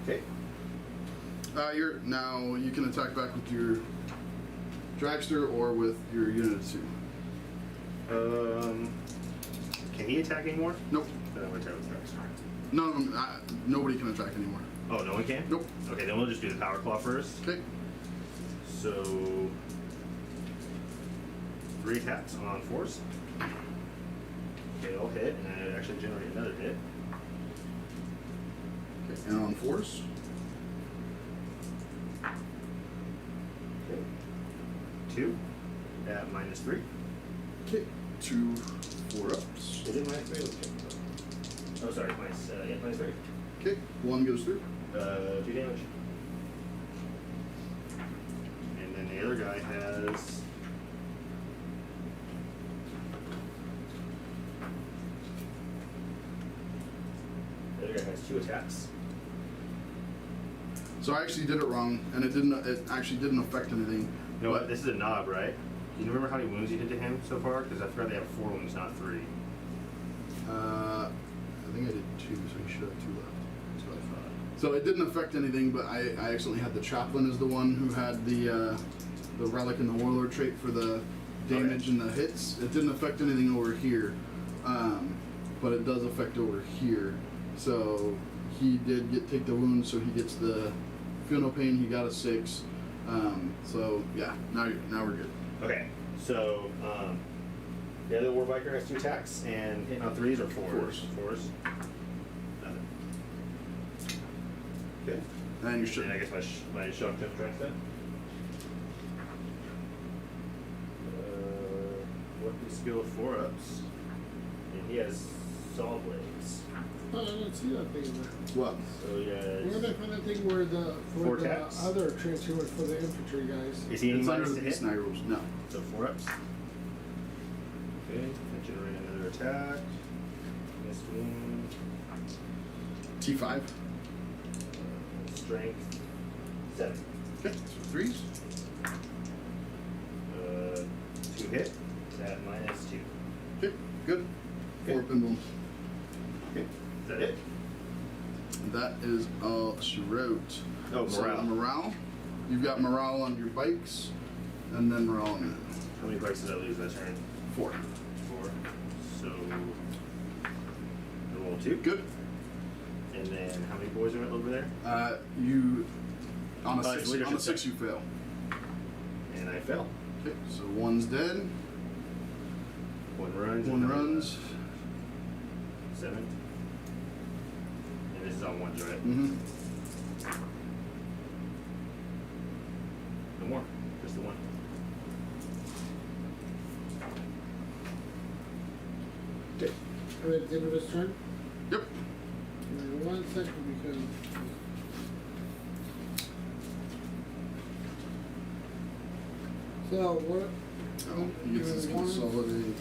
Okay. Now you can attack back with your dragster or with your unit of 2. Can he attack anymore? Nope. Then I'm gonna attack with Rex. None of them. Nobody can attack anymore. Oh, no one can? Nope. Okay, then we'll just do the power claw first. Okay. So 3 attacks on force. Okay, they'll hit, and then it actually generate another hit. Okay. And on force. Okay. 2 at -3. Okay. 2 4-ups. Is it -3? Oh, sorry, -3. Okay. 1 goes through. 2 damage. And then the other guy has. The other guy has 2 attacks. So I actually did it wrong, and it didn't. It actually didn't affect anything. You know what? This is a knob, right? Do you remember how many wounds you did to him so far? Because I forgot they have 4 wounds, not 3. I think I did 2, so you should have 2 left. That's what I thought. So it didn't affect anything, but I accidentally had the chaplain as the one who had the relic and the warlord trait for the damage and the hits. It didn't affect anything over here, but it does affect over here. So he did take the wound, so he gets the feel no pain. He got a 6. So yeah, now we're good. Okay, so the other warbiker has 2 attacks and hitting on 3s or 4s? 4s. Nothing. Okay. And you should. And I guess my shock jump strikes then. What the skill of 4-ups? And he has saw blades. Oh, I don't see that thing there. What? So he Where did I has. find that thing where the Four for the attacks? other transhuman for the infantry guys? Is he any It's under minus the to hit? snag rules. No. So 4-ups. Okay, I generate another attack. Missed wound. T5. Strength 7. Okay. So 3s. 2 hit at -2. Okay. Good. 4 pin bones. Okay, is that it? That is all she wrote. Oh, So morale. morale. You've got morale on your bikes, and then morale on it. How many bikes did I lose that turn? 4. 4. So I roll 2. Good. And then how many boys are over there? You on a Oh, it's 6. leadership On a 6, check. you fail. And I fell. Okay. So 1's dead. 1 runs. 1 and runs. 7. And this is on 1s, right? Mm-hmm. That's the one. Okay. Are we at the end of his turn? Yep. Give me 1 second because. So what? He gets his consolidate.